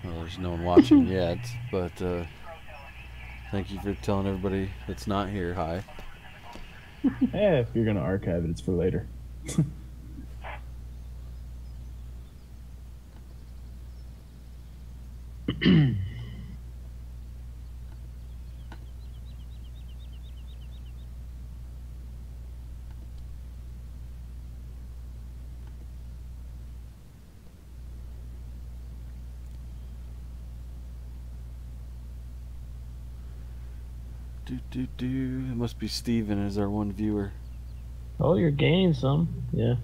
Well, there's no one watching yet, but thank you for telling everybody that's not here hi. If you're gonna archive it, it's for later. It must be Steven as our one viewer. Oh, you're gaining some. Yeah.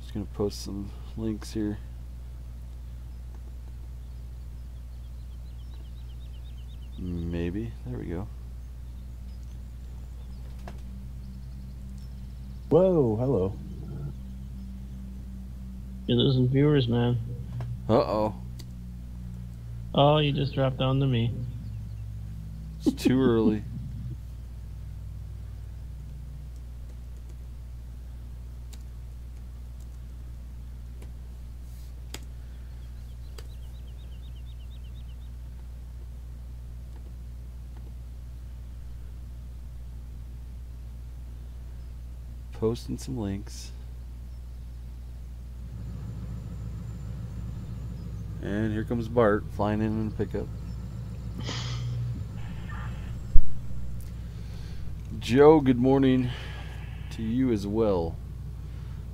Just gonna post some links here. Maybe. There we go. Whoa, hello. You're losing viewers, man. Uh-oh. Oh, you just dropped down to me. It's too early. Posting some links. And here comes Bart flying in the pickup. Joe, good morning to you as well,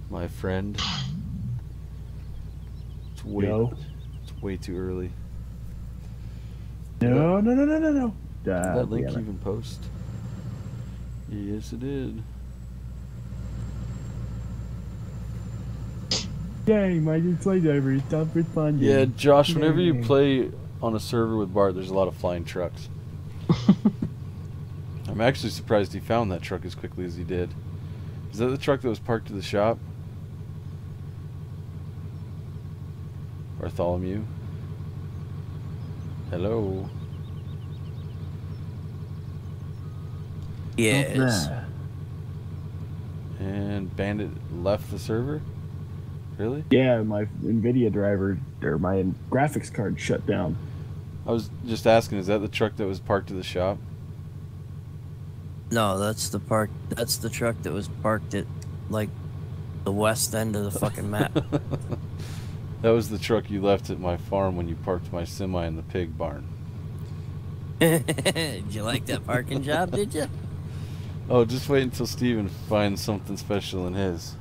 my friend. It's way too early. No. Did that link even post? Yes, it did. Dang, my new flight driver stopped responding. Yeah, Josh, whenever you play on a server with Bart, there's a lot of flying trucks. I'm actually surprised he found that truck as quickly as he did. Is that the truck that was parked at the shop? Bartholomew? Hello? Yes. And Bandit left the server? Really? Yeah, my NVIDIA driver, or my graphics card shut down. I was just asking, is that the truck that was parked at the shop? No, that's the truck that was parked at, like, the west end of the fucking map. That was the truck you left at my farm when you parked my semi in the pig barn. Did you like that parking job, did you? Oh, just wait until Steven finds something special in his.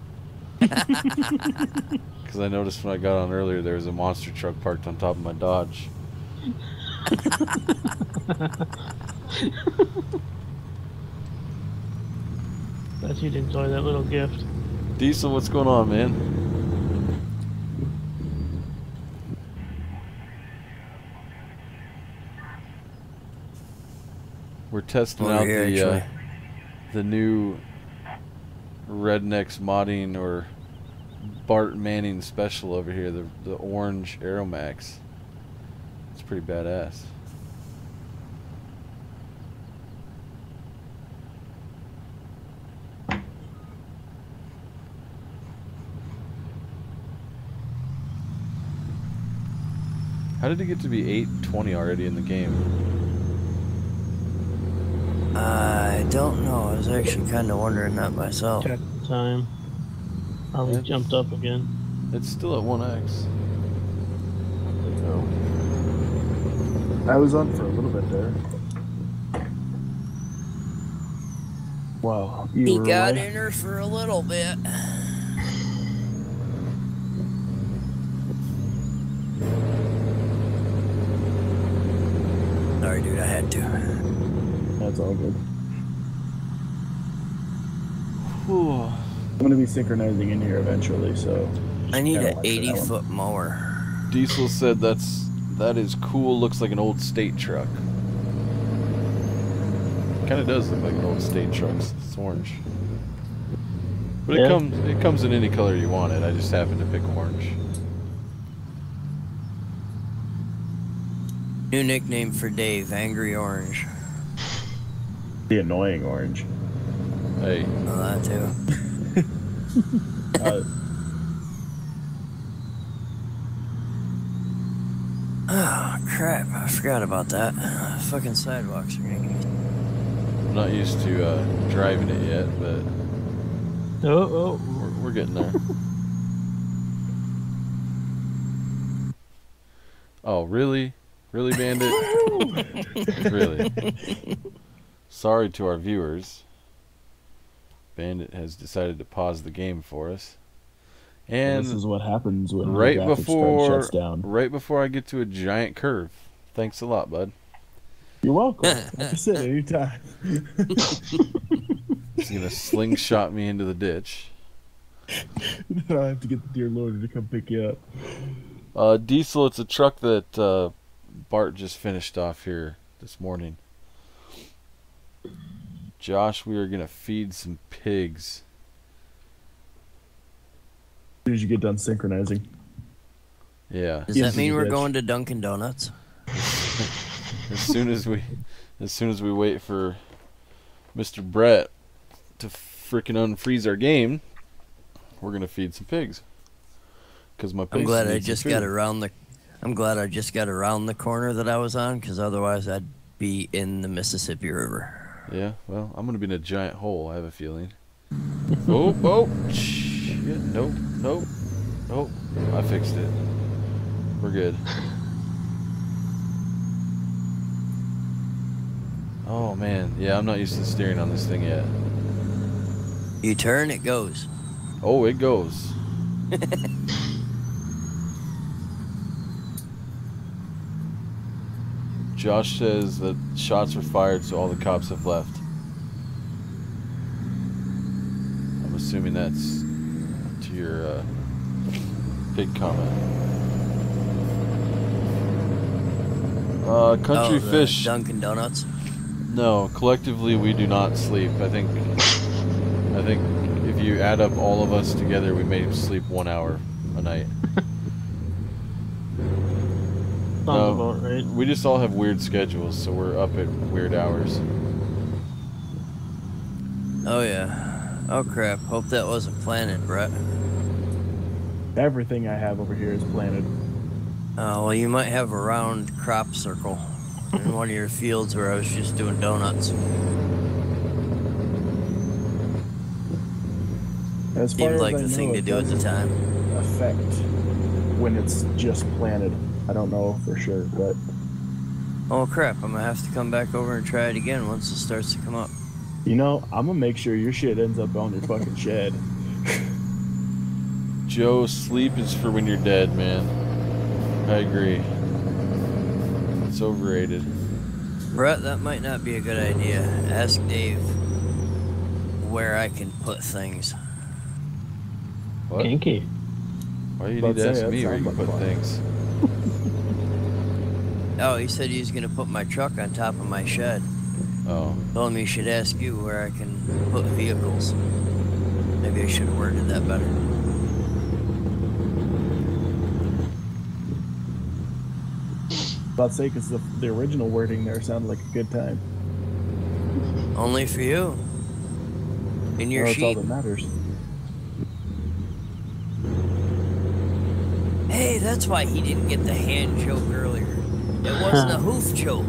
Because I noticed when I got on earlier there was a monster truck parked on top of my Dodge. Bet you'd enjoy that little gift. Diesel, what's going on, man? We're testing out the new Rednecks modding or Bart Manning special over here, the orange Aeromax. It's pretty badass. How did it get to be 8:20 already in the game? I don't know. I was actually kind of wondering that myself. Check the time. Probably jumped up again. It's still at 1x. I was on for a little bit there. Wow. He got in her for a little bit. Sorry, dude, I had to. That's all good. Whew. I'm going to be synchronizing in here eventually, so... I need an 80-foot mower. Diesel said that is cool, looks like an old state truck. Kind of does look like an old state truck. It's orange. But Yeah. it comes in any color you want it. I just happen to pick orange. New nickname for Dave, Angry Orange. The annoying orange. Hey. Oh, that too. Oh, crap. I forgot about that. Fucking sidewalks are gonna get... I'm not used to driving it yet, but we're getting there. Oh, really? Really, Bandit? Really? Sorry to our viewers. Bandit has decided to pause the game for us. And this is what happens when right your graphics card before shuts down. right before I get to a giant curve. Thanks a lot, bud. You're welcome. Like I said, anytime. He's gonna slingshot me into the ditch. Then I have to get the dear Lord to come pick you up. Diesel, it's a truck that Bart just finished off here this morning. Josh, we are gonna feed some pigs. As soon as you get done synchronizing. Yeah. Does that mean we're going to Dunkin' Donuts? As soon as we wait for Mr. Brett to frickin' unfreeze our game, we're gonna feed some pigs. Cause my pigs I'm glad I need some just food. got around the. I'm glad I just got around the corner that I was on, because otherwise I'd be in the Mississippi River. Yeah, well, I'm gonna be in a giant hole. I have a feeling. Oh, shit! Nope. I fixed it. We're good. Oh man, yeah, I'm not used to steering on this thing yet. You turn, it goes. Oh, it goes. Josh says that shots were fired, so all the cops have left. I'm assuming that's to your pig comment. Country the Fish. Dunkin' Donuts. No, collectively we do not sleep. I think if you add up all of us together, we may sleep 1 hour a night. Sounds about right. We just all have weird schedules, so we're up at weird hours. Oh yeah. Oh crap. Hope that wasn't planted, Brett. Everything I have over here is planted. Well, you might have a round crop circle in one of your fields where I was just doing donuts. As far Seemed as like I the know, thing to it do at the doesn't time. affect when it's just planted. I don't know for sure, but Oh crap, I'm gonna have to come back over and try it again once it starts to come up. you know, I'm gonna make sure your shit ends up on your fucking shed. Joe, sleep is for when you're dead, man. I agree. It's overrated. Brett, that might not be a good idea. Ask Dave where I can put things. What? Kinky. Why do you About need to to ask say, me that where you can sounds put like fun. things? Oh, he said he was gonna put my truck on top of my shed. Oh. Told me he should ask you where I can put vehicles. Maybe I should have worded that better. About to say, because the original wording there sounded like a good time. Only for you. In your Oh, that's all sheet. that matters. Hey, that's why he didn't get the hand choke earlier. It wasn't a hoof choke.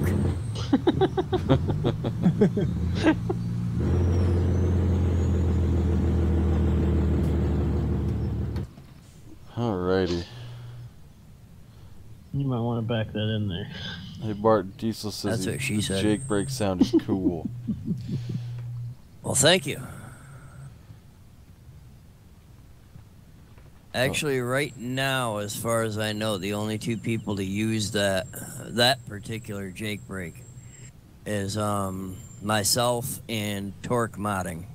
Alrighty. You might want to back that in there. Hey, Bart, Diesel says That's what she the said. Jake break sound is cool. Well, thank you. Actually, right now, as far as I know, the only two people to use that particular Jake break is myself and Torque Modding.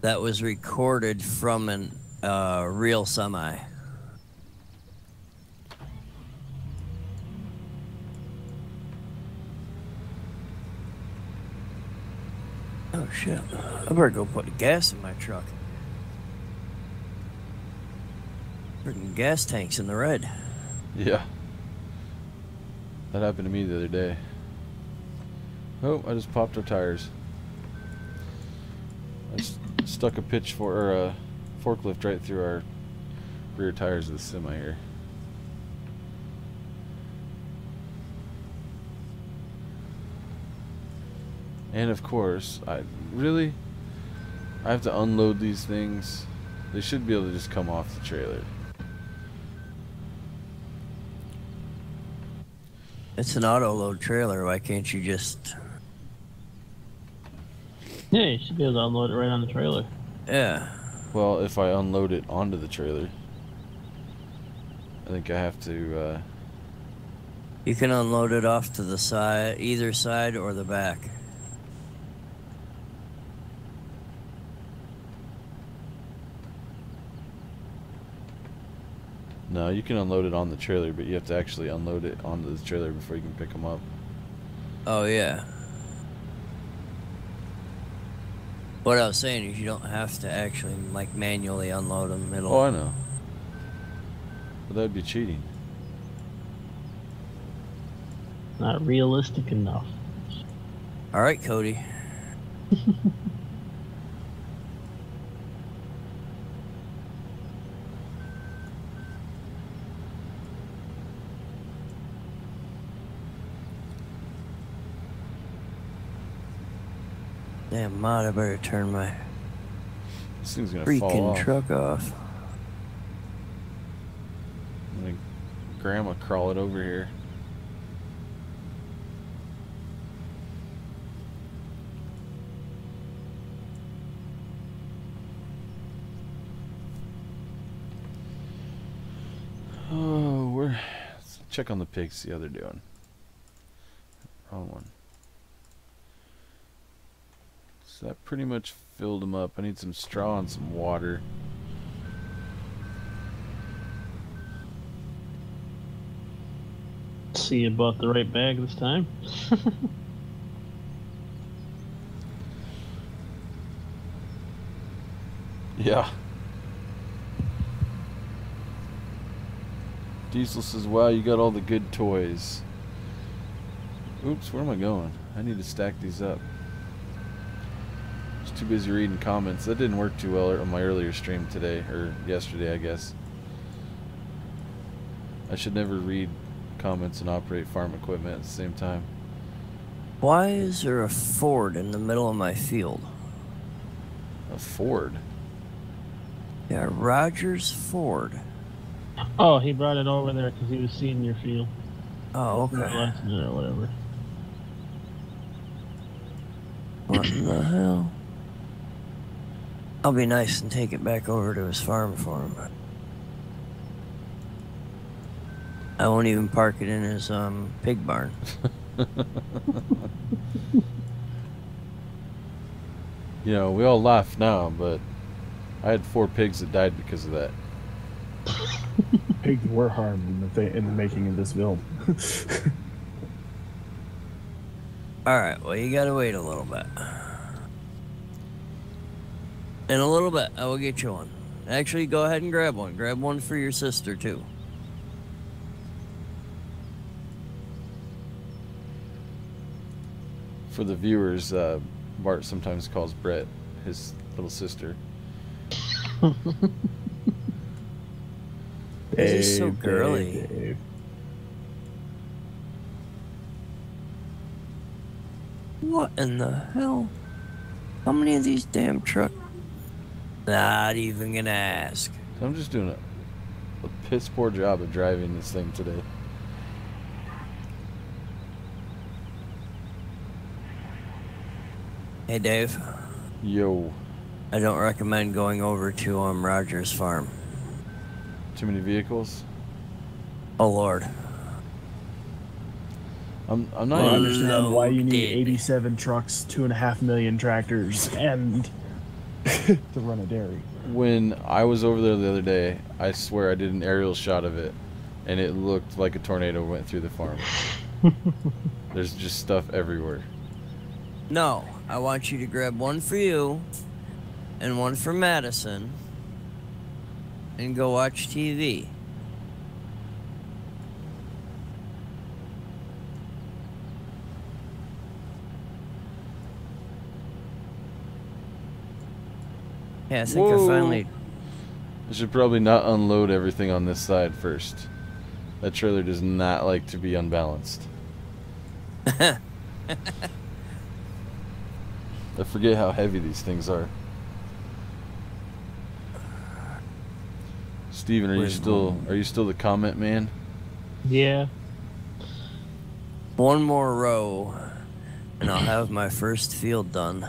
That was recorded from an real semi. Oh shit! I better go put gas in my truck. Freaking gas tanks in the red. Yeah. That happened to me the other day. Oh, I just popped our tires. I stuck a pitchfork or a forklift right through our rear tires of the semi here. And of course, I have to unload these things. They should be able to just come off the trailer. It's an auto-load trailer. Why can't you just... Yeah, you should be able to unload it right on the trailer. Yeah. Well, if I unload it onto the trailer, I think I have to, You can unload it off to the side, either side or the back. No, you can unload it on the trailer, but you have to actually unload it onto the trailer before you can pick them up. Oh, yeah. What I was saying is you don't have to actually, like, manually unload them. It'll... Oh, I know. But that would be cheating. Not realistic enough. All right, Cody. Damn, Mod, I better turn my This thing's gonna fall freaking off. truck off. I'm gonna grandma crawl it over here. Oh, let's check on the pigs, see how they're doing. Wrong one. So that pretty much filled them up. I need some straw and some water. See, you bought the right bag this time. Yeah. Diesel says, wow, you got all the good toys. Oops, where am I going? I need to stack these up. I was too busy reading comments. That didn't work too well on my earlier stream today, or yesterday, I guess. I should never read comments and operate farm equipment at the same time. Why is there a Ford in the middle of my field? A Ford? Yeah, Rogers Ford. Oh, he brought it over there because he was seeing your field. Oh, okay. Or whatever. What in the hell? I'll be nice and take it back over to his farm for him. I won't even park it in his pig barn. You know, we all laugh now, but I had 4 pigs that died because of that. Pigs were harmed in the making of this film. Alright, well, you gotta wait a little bit. In a little bit, I will get you one. Actually, go ahead and grab one. Grab one for your sister, too. For the viewers, Bart sometimes calls Brett his little sister. He's so girly. Dave. What in the hell? How many of these damn trucks? Not even gonna ask. I'm just doing a piss poor job of driving this thing today. Hey, Dave. Yo, I don't recommend going over to Rogers Farm. too many vehicles? Oh, Lord. I'm I not don't even... understand why you need Loaded. 87 trucks, 2.5 million tractors, and to run a dairy. When I was over there the other day, I swear I did an aerial shot of it, and it looked like a tornado went through the farm. There's just stuff everywhere. No, I want you to grab one for you and one for Madison and go watch TV. Yeah, I think Whoa. I finally... I should probably not unload everything on this side first. That trailer does not like to be unbalanced. I forget how heavy these things are. Steven, are you still the comment man? Yeah. One more row, and I'll have my first field done.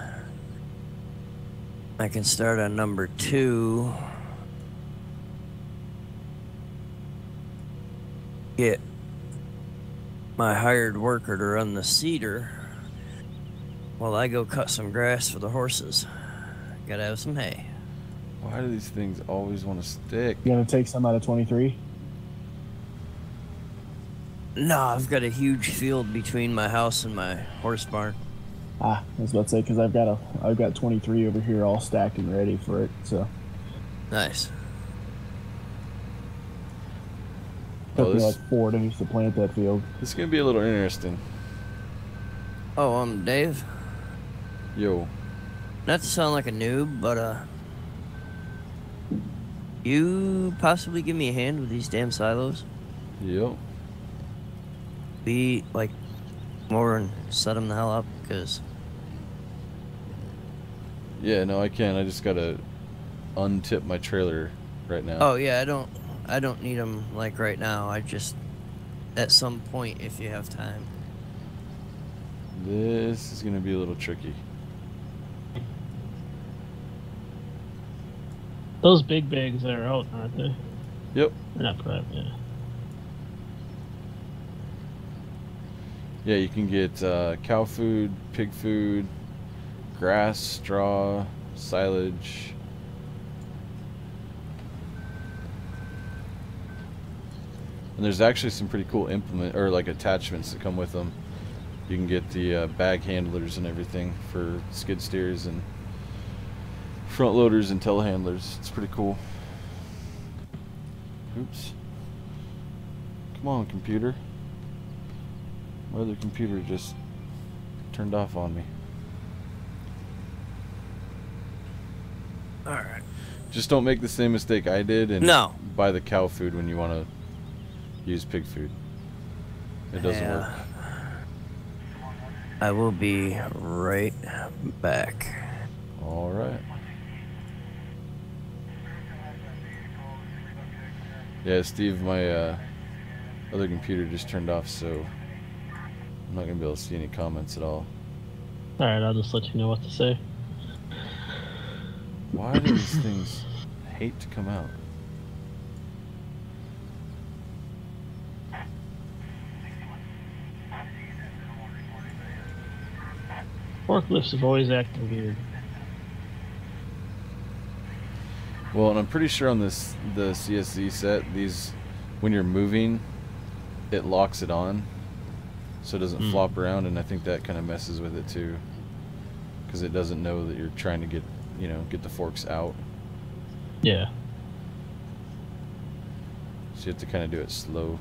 I can start on number 2. Get my hired worker to run the seeder while I go cut some grass for the horses. Gotta have some hay. Why do these things always want to stick? You gonna take some out of 23? No, I've got a huge field between my house and my horse barn. I was about to say, because I've got 23 over here all stacked and ready for it. So Nice. took me like 4 days to plant that field. This is gonna be a little interesting. Oh, Dave. Yo. Not to sound like a noob, but you possibly give me a hand with these damn silos? Yep. Be like more and set them the hell up, because Yeah, no, I can. I just gotta untip my trailer right now. oh yeah, I don't need them like right now. I just at some point if you have time. This is gonna be a little tricky. Those big bags are out, aren't they? Yep. They're not private, yeah. Yeah, you can get cow food, pig food, grass, straw, silage. And there's actually some pretty cool attachments that come with them. You can get the bag handlers and everything for skid steers and front loaders and telehandlers. It's pretty cool. Oops. Come on, computer. My other computer just turned off on me. Alright. Just don't make the same mistake I did and No. buy the cow food when you want to use pig food. It doesn't work. I will be right back. All right. Yeah, Steve, my other computer just turned off, so I'm not going to be able to see any comments at all. Alright, I'll just let you know what to say. Why do these things hate to come out? Forklifts have always acted weird. Well, and I'm pretty sure on the CSZ set, when you're moving, it locks it on, so it doesn't flop around, and I think that kind of messes with it too, because it doesn't know that you're trying to get the forks out. Yeah. So you have to kind of do it slow.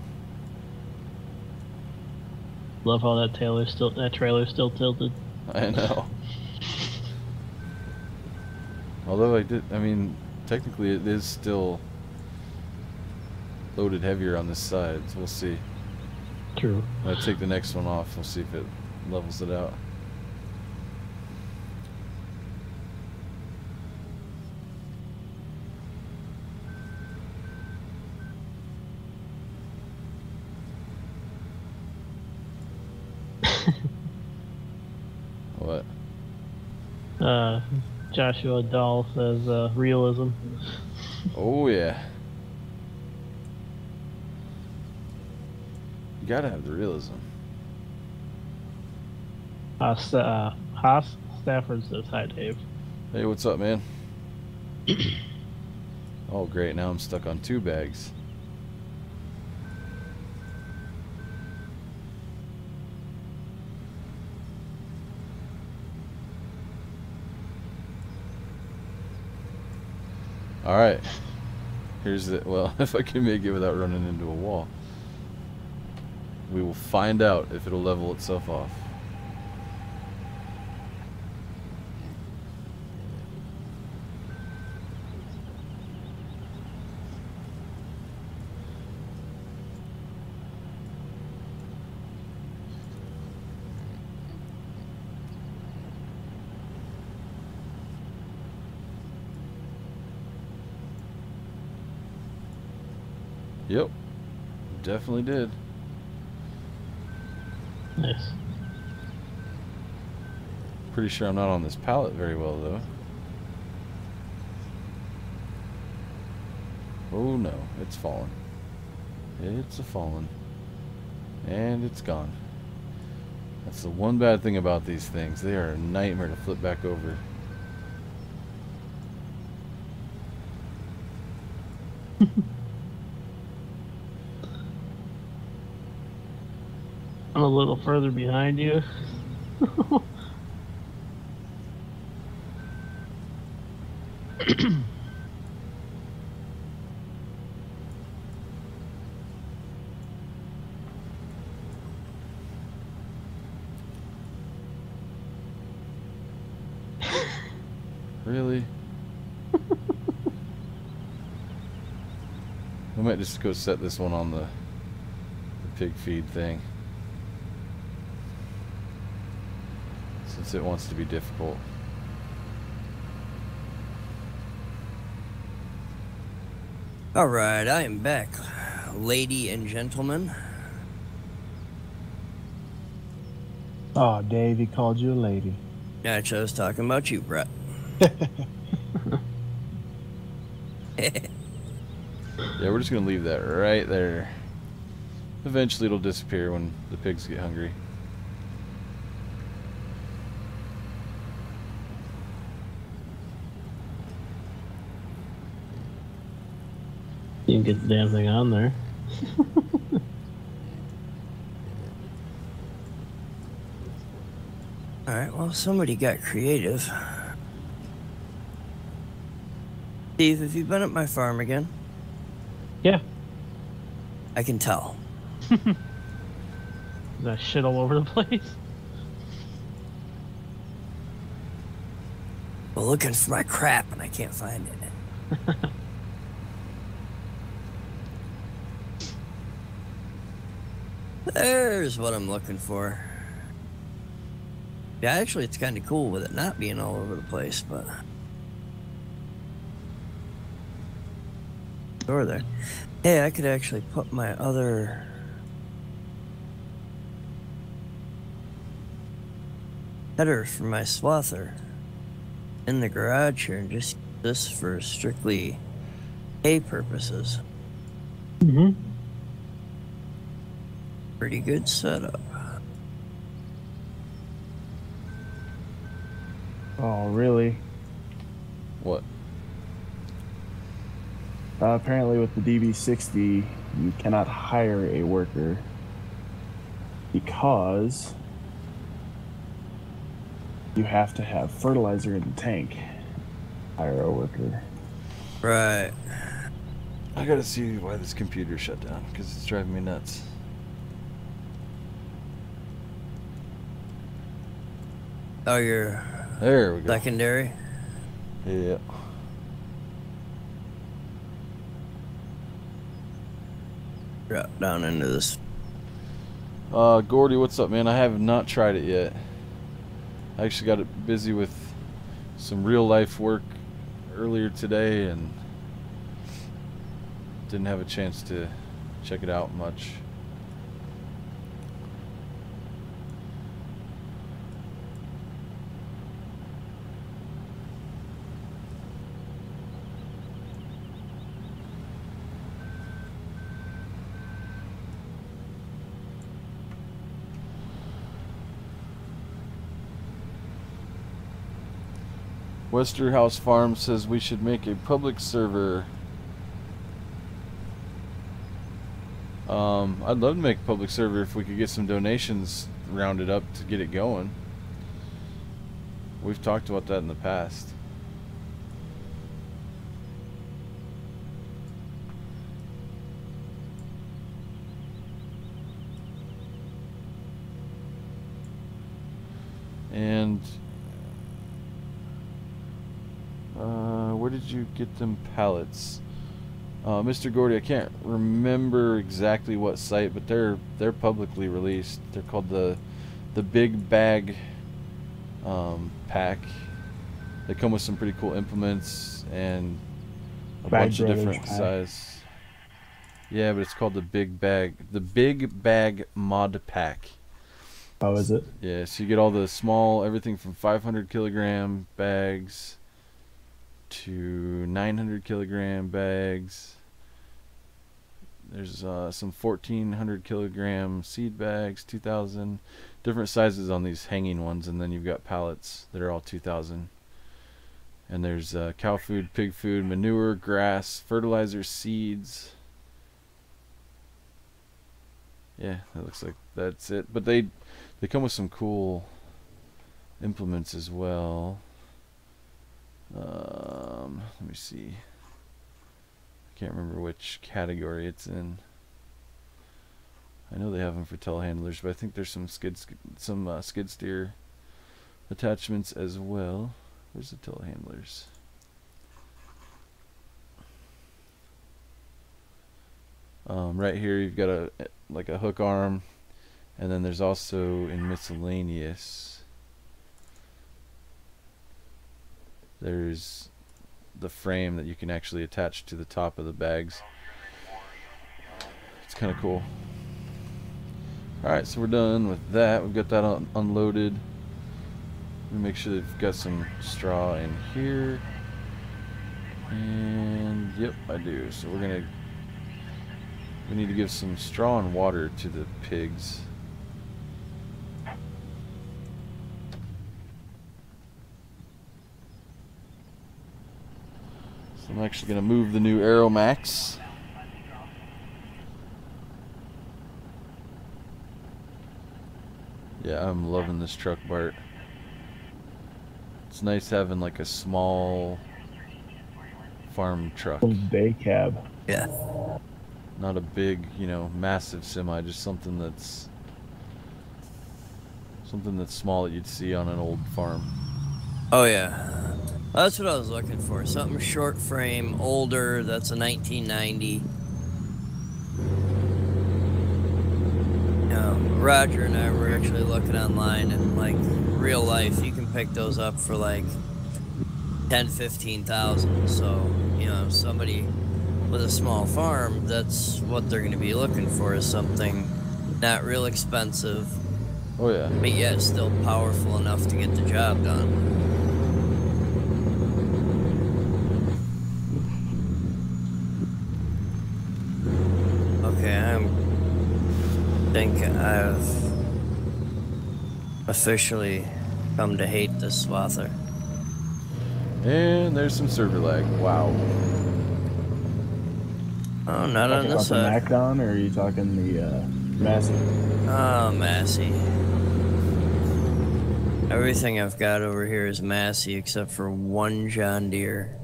Love how that trailer's still tilted. I know. Although technically it is still loaded heavier on this side, so we'll see. True. When I take the next one off, we'll see if it levels it out. What? Joshua Dahl says realism. Oh yeah. You gotta have the realism. Haas Stafford says hi, Dave. Hey, what's up, man? Oh great, now I'm stuck on 2 bags. Alright. Here's the... Well, if I can make it without running into a wall. We will find out if it'll level itself off. Yep. Definitely did. Nice. Pretty sure I'm not on this pallet very well, though. Oh no, it's fallen. It's a fallen. And it's gone. That's the one bad thing about these things. They are a nightmare to flip back over. I'm a little further behind you. Really? I might just go set this one on the pig feed thing, since it wants to be difficult. Alright, I am back, lady and gentlemen. Oh, Dave, he called you a lady. Actually, I was talking about you, Brett. Yeah, we're just gonna leave that right there. Eventually it'll disappear when the pigs get hungry. You can get the damn thing on there. Alright, well, somebody got creative. Steve, have you been at my farm again? Yeah. I can tell. That shit all over the place. Well, looking for my crap and I can't find it. There's what I'm looking for. Yeah, actually, it's kind of cool with it not being all over the place, but... Door there. Hey, I could actually put my other... header for my swather in the garage here and just use this for strictly hay purposes. Mm-hmm. Pretty good setup. Oh, really? What? Apparently with the DB60, you cannot hire a worker because you have to have fertilizer in the tank. Hire a worker. Right. I gotta see why this computer shut down, because it's driving me nuts. Oh, you're There we go. secondary? Yeah. Drop down into this. Gordy, what's up, man? I have not tried it yet. I actually got it busy with some real life work earlier today and didn't have a chance to check it out much. Westerhouse Farm says we should make a public server. I'd love to make a public server if we could get some donations rounded up to get it going. We've talked about that in the past. And where did you get them pallets? Mr. Gordy, I can't remember exactly what site, but they're publicly released. They're called the Big Bag pack. They come with some pretty cool implements and a bunch of different size. Yeah, but it's called the Big Bag Mod Pack. How is it? Yeah, so you get all the small, everything from 500 kilogram bags to 900 kilogram bags. There's some 1400 kilogram seed bags, 2000, different sizes on these hanging ones, and then you've got pallets that are all 2000. And there's cow food, pig food, manure, grass, fertilizer, seeds. Yeah, that looks like that's it. But they come with some cool implements as well. Let me see. I can't remember which category it's in. I know they have them for telehandlers, but I think there's some skid steer attachments as well. Where's the telehandlers? Right here you've got a hook arm, and then there's also in miscellaneous, there's the frame that you can actually attach to the top of the bags. It's kind of cool. Alright, so we're done with that. We've got that unloaded. Let me make sure they've got some straw in here. And yep, I do. So we need to give some straw and water to the pigs. So I'm actually going to move the new Aeromax. Yeah, I'm loving this truck, Bart. It's nice having like a small farm truck. Day cab. Yeah. Not a big, massive semi, just something that's small that you'd see on an old farm. Oh yeah, that's what I was looking for. Something short frame, older. That's a 1990. Roger and I were actually looking online, and like real life, you can pick those up for like 10-15,000. So somebody with a small farm, that's what they're going to be looking for, is something not real expensive. Oh yeah. But yet still powerful enough to get the job done. Okay, I think I've officially come to hate this swather. And there's some server lag. Wow. Oh, not on this side. side. The Macdon, or are you talking the Massey? Oh, Massey. Everything I've got over here is Massey except for one John Deere.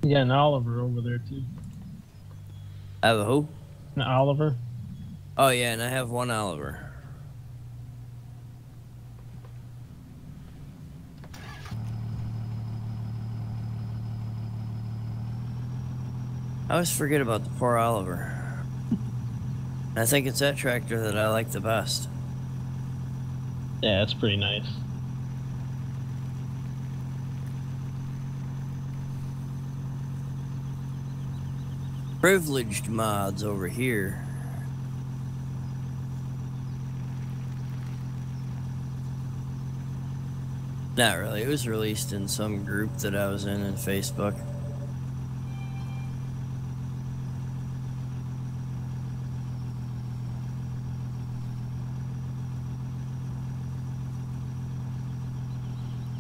Yeah, and Oliver over there too. I have a who? An Oliver. Oh yeah, and I have one Oliver. I always forget about the poor Oliver. I think it's that tractor that I like the best. Yeah, it's pretty nice. Privileged mods over here. Not really. It was released in some group that I was in Facebook.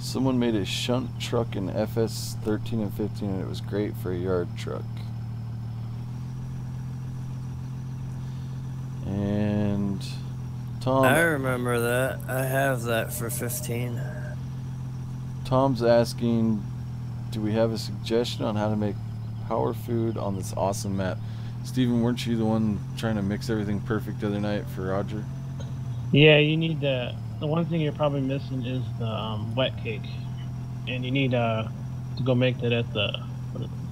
Someone made a shunt truck in FS 13 and 15, and it was great for a yard truck. And Tom, I remember that. I have that for 15. Tom's asking, do we have a suggestion on how to make power food on this awesome map? Steven, weren't you the one trying to mix everything perfect the other night for Roger? Yeah, you need the one thing you're probably missing is the wet cake, and you need to go make that at the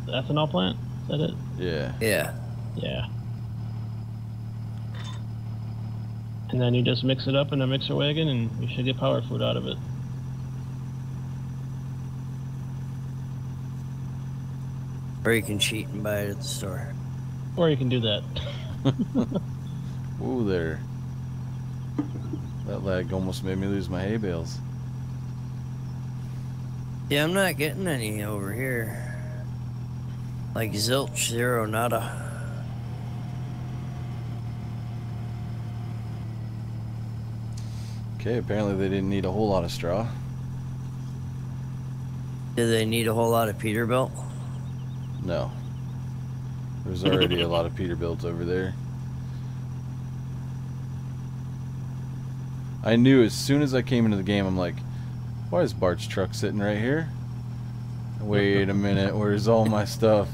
ethanol plant. Is that it? Yeah. Yeah. Yeah. And then you just mix it up in a mixer wagon, and you should get power food out of it. Or you can cheat and buy it at the store. Or you can do that. Ooh, there. That lag almost made me lose my hay bales. Yeah, I'm not getting any over here. Like zilch, zero, nada. Okay, apparently they didn't need a whole lot of straw. Do they need a whole lot of Peterbilt? No. There's already a lot of Peterbilts over there. I knew as soon as I came into the game, I'm like, why is Bart's truck sitting right here? Wait a minute, where's all my stuff?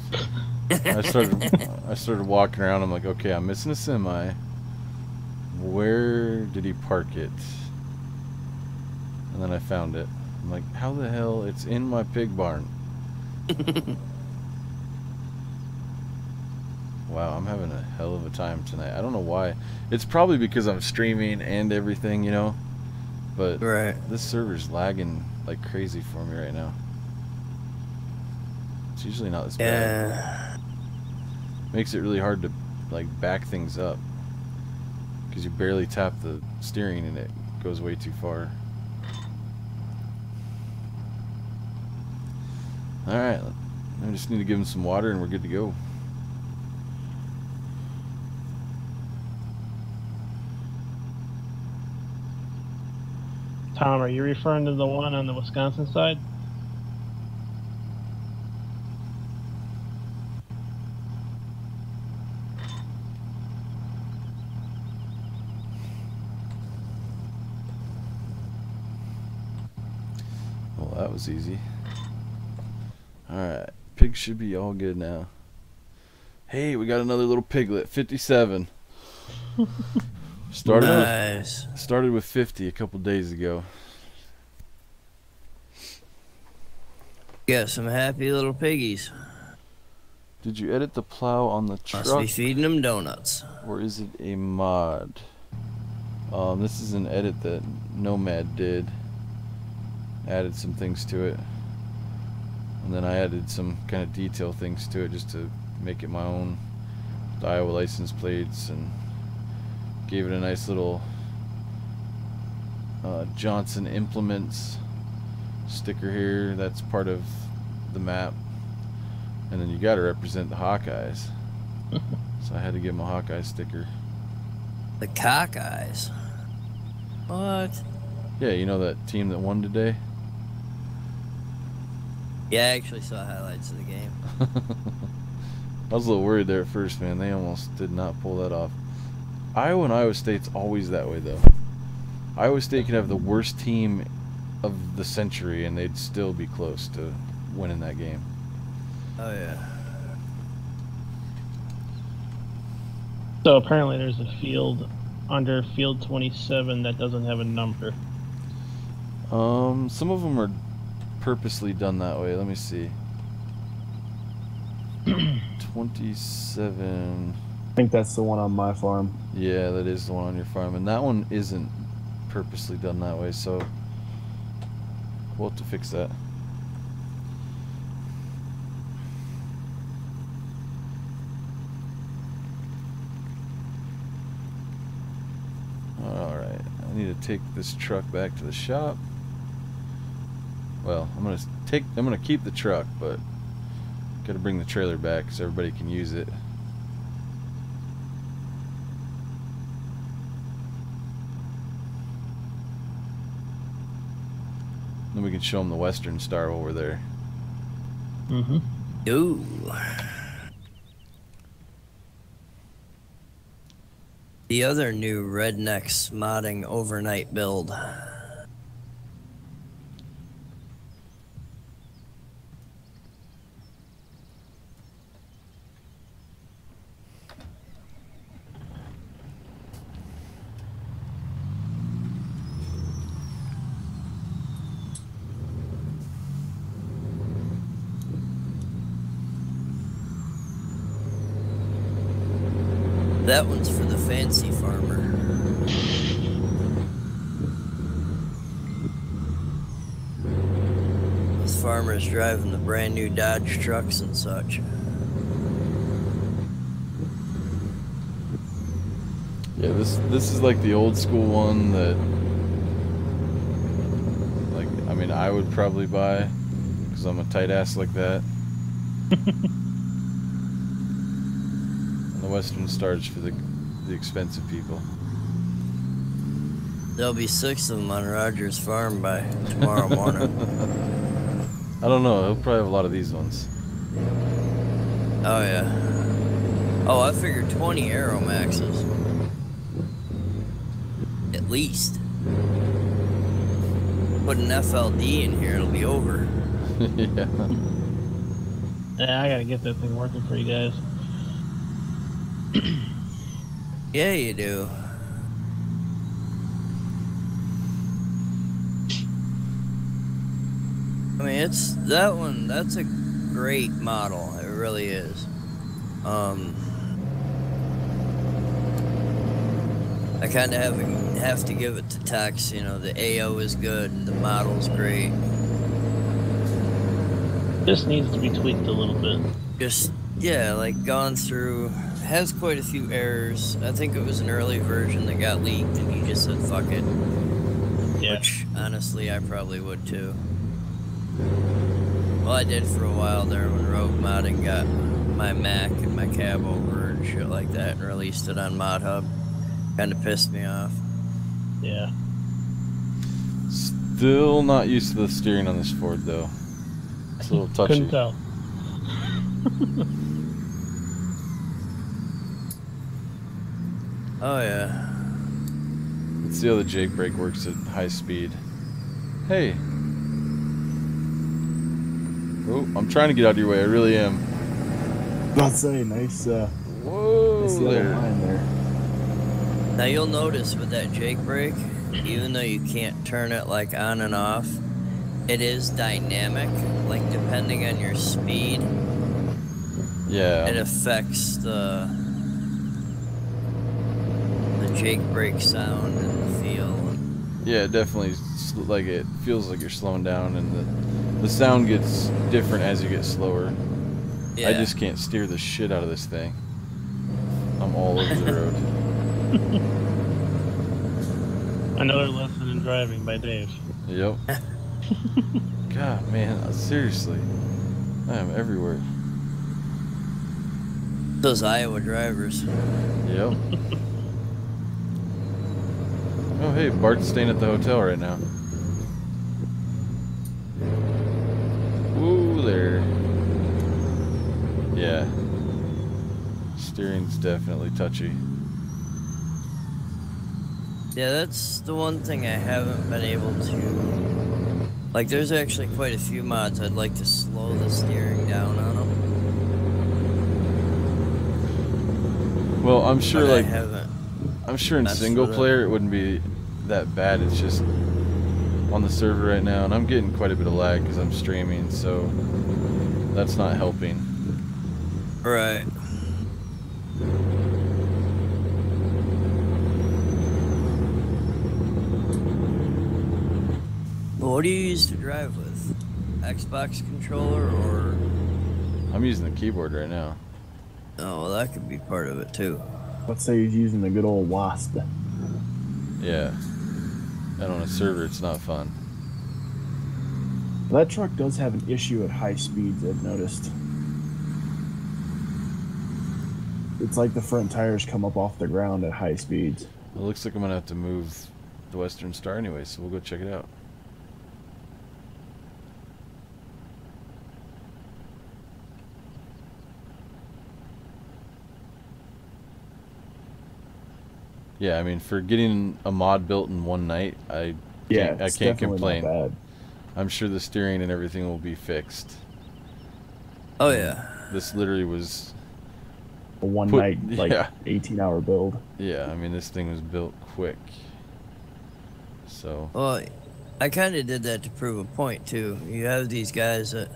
I started walking around, I'm like, okay, I'm missing a semi. Where did he park it? And then I found it. I'm like, how the hell? It's in my pig barn. Wow, I'm having a hell of a time tonight. I don't know why. It's probably because I'm streaming and everything, you know. But Right. this server's lagging like crazy for me right now. It's usually not this bad. Yeah. Makes it really hard to like back things up. Because you barely tap the steering and it goes way too far. Alright, I just need to give him some water and we're good to go. Tom, are you referring to the one on the Wisconsin side? Well, that was easy. Alright, pig should be all good now. Hey, we got another little piglet, 57. Started with 50 a couple days ago. Got some happy little piggies. Did you edit the plow on the truck? Must be feeding them donuts. Or is it a mod? This is an edit that Nomad did. Added some things to it. And then I added some kind of detail things to it just to make it my own. The Iowa license plates and gave it a nice little Johnson Implements sticker here. That's part of the map. And then you got to represent the Hawkeyes. So I had to give him a Hawkeye sticker. The Cockeyes. What? Yeah, you know that team that won today? Yeah, I actually saw highlights of the game. I was a little worried there at first, man. They almost did not pull that off. Iowa and Iowa State's always that way, though. Iowa State could have the worst team of the century, and they'd still be close to winning that game. Oh, yeah. So apparently there's a field under field 27 that doesn't have a number. Some of them are purposely done that way. Let me see. 27. I think that's the one on my farm. Yeah, that is the one on your farm, and that one isn't purposely done that way, so we'll have to fix that. Alright, I need to take this truck back to the shop. Well, I'm gonna keep the truck, but gotta bring the trailer back so everybody can use it. Then we can show them the Western Star while we're there. Mm-hmm. Ooh. The other new Rednecks modding overnight build. That one's for the fancy farmer. Those farmers driving the brand new Dodge trucks and such. Yeah, this is like the old school one that, like, I mean, I would probably buy because I'm a tight ass like that. And the Western Star's for the expensive people. There'll be 6 of them on Roger's farm by tomorrow morning. I don't know. He'll probably have a lot of these ones. Oh, yeah. Oh, I figured 20 Aeromaxes. At least. Put an FLD in here, it'll be over. Yeah. Yeah, I gotta get that thing working for you guys. Yeah, you do. I mean, it's that one. That's a great model. It really is. I kind of have to give it to Tex. You know, the AO is good. The model's great. Just needs to be tweaked a little bit. Just yeah, like gone through. Has quite a few errors. I think it was an early version that got leaked, and he just said fuck it. Yeah. Which honestly, I probably would too. Well, I did for a while there when Rogue Modding got my Mac and my cab over and shit like that and released it on Mod Hub. Kind of pissed me off. Yeah. Still not used to the steering on this Ford though. It's a little touchy. Couldn't tell. Oh yeah. Let's see how the Jake brake works at high speed. Hey. Oh, I'm trying to get out of your way. I really am. I'll say, nice, Whoa nice yellow there. line there. Now you'll notice with that Jake brake, even though you can't turn it like on and off, it is dynamic. Like depending on your speed, Yeah. it affects the Jake brake sound and the feel. Yeah, definitely. Like it feels like you're slowing down, and the sound gets different as you get slower. Yeah. I just can't steer the shit out of this thing. I'm all over the road. Another lesson in driving by Dave. Yep. God, man, seriously, I am everywhere. Those Iowa drivers. Yep. Oh, hey, Bart's staying at the hotel right now. Ooh, there. Yeah. Steering's definitely touchy. Yeah, that's the one thing I haven't been able to... Like, there's actually quite a few mods I'd like to slow the steering down on them. Well, I'm sure, But like, I haven't. I'm sure in messed single with it. player it wouldn't be that bad. It's just on the server right now, and I'm getting quite a bit of lag because I'm streaming, so that's not helping. Right. Well, what do you use to drive with? Xbox controller or... I'm using the keyboard right now. Oh, well, that could be part of it, too. Let's say he's using the good old WASP. Yeah. And on a server, it's not fun. That truck does have an issue at high speeds, I've noticed. It's like the front tires come up off the ground at high speeds. It looks like I'm gonna have to move the Western Star anyway, so we'll go check it out. Yeah, I mean, for getting a mod built in one night, I can't definitely complain. not bad. I'm sure the steering and everything will be fixed. Oh, yeah. This literally was... A one night, like, yeah. 18-hour build. Yeah, I mean, this thing was built quick. So... Well, I kind of did that to prove a point, too. You have these guys that...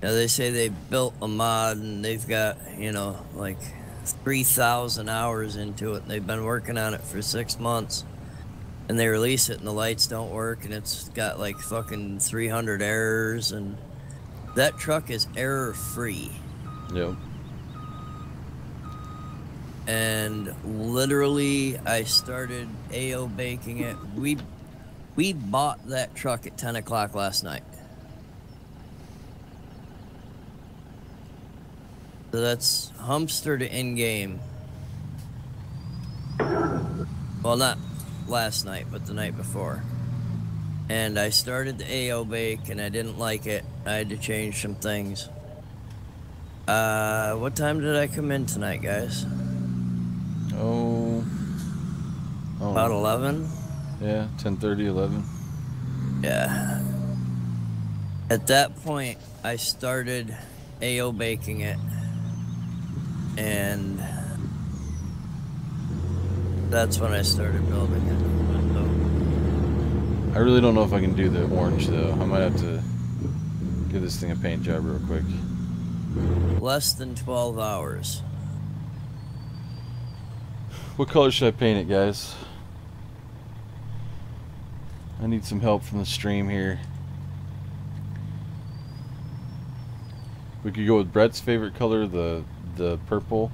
You know, they say they built a mod and they've got, you know, like 3,000 hours into it. And they've been working on it for 6 months. And they release it and the lights don't work and it's got like fucking 300 errors. And that truck is error-free. Yep. and literally I started AO baking it. We bought that truck at 10 o'clock last night. So that's Humpster to in-game. Well, not last night, but the night before. And I started the AO bake, and I didn't like it. I had to change some things. What time did I come in tonight, guys? Oh. About 11? Yeah, 10:30, 11. Yeah. At that point, I started AO baking it. And that's when I started building it. I really don't know if I can do the orange, though. I might have to give this thing a paint job real quick. Less than 12 hours. What color should I paint it, guys? I need some help from the stream here. We could go with Brett's favorite color, the purple.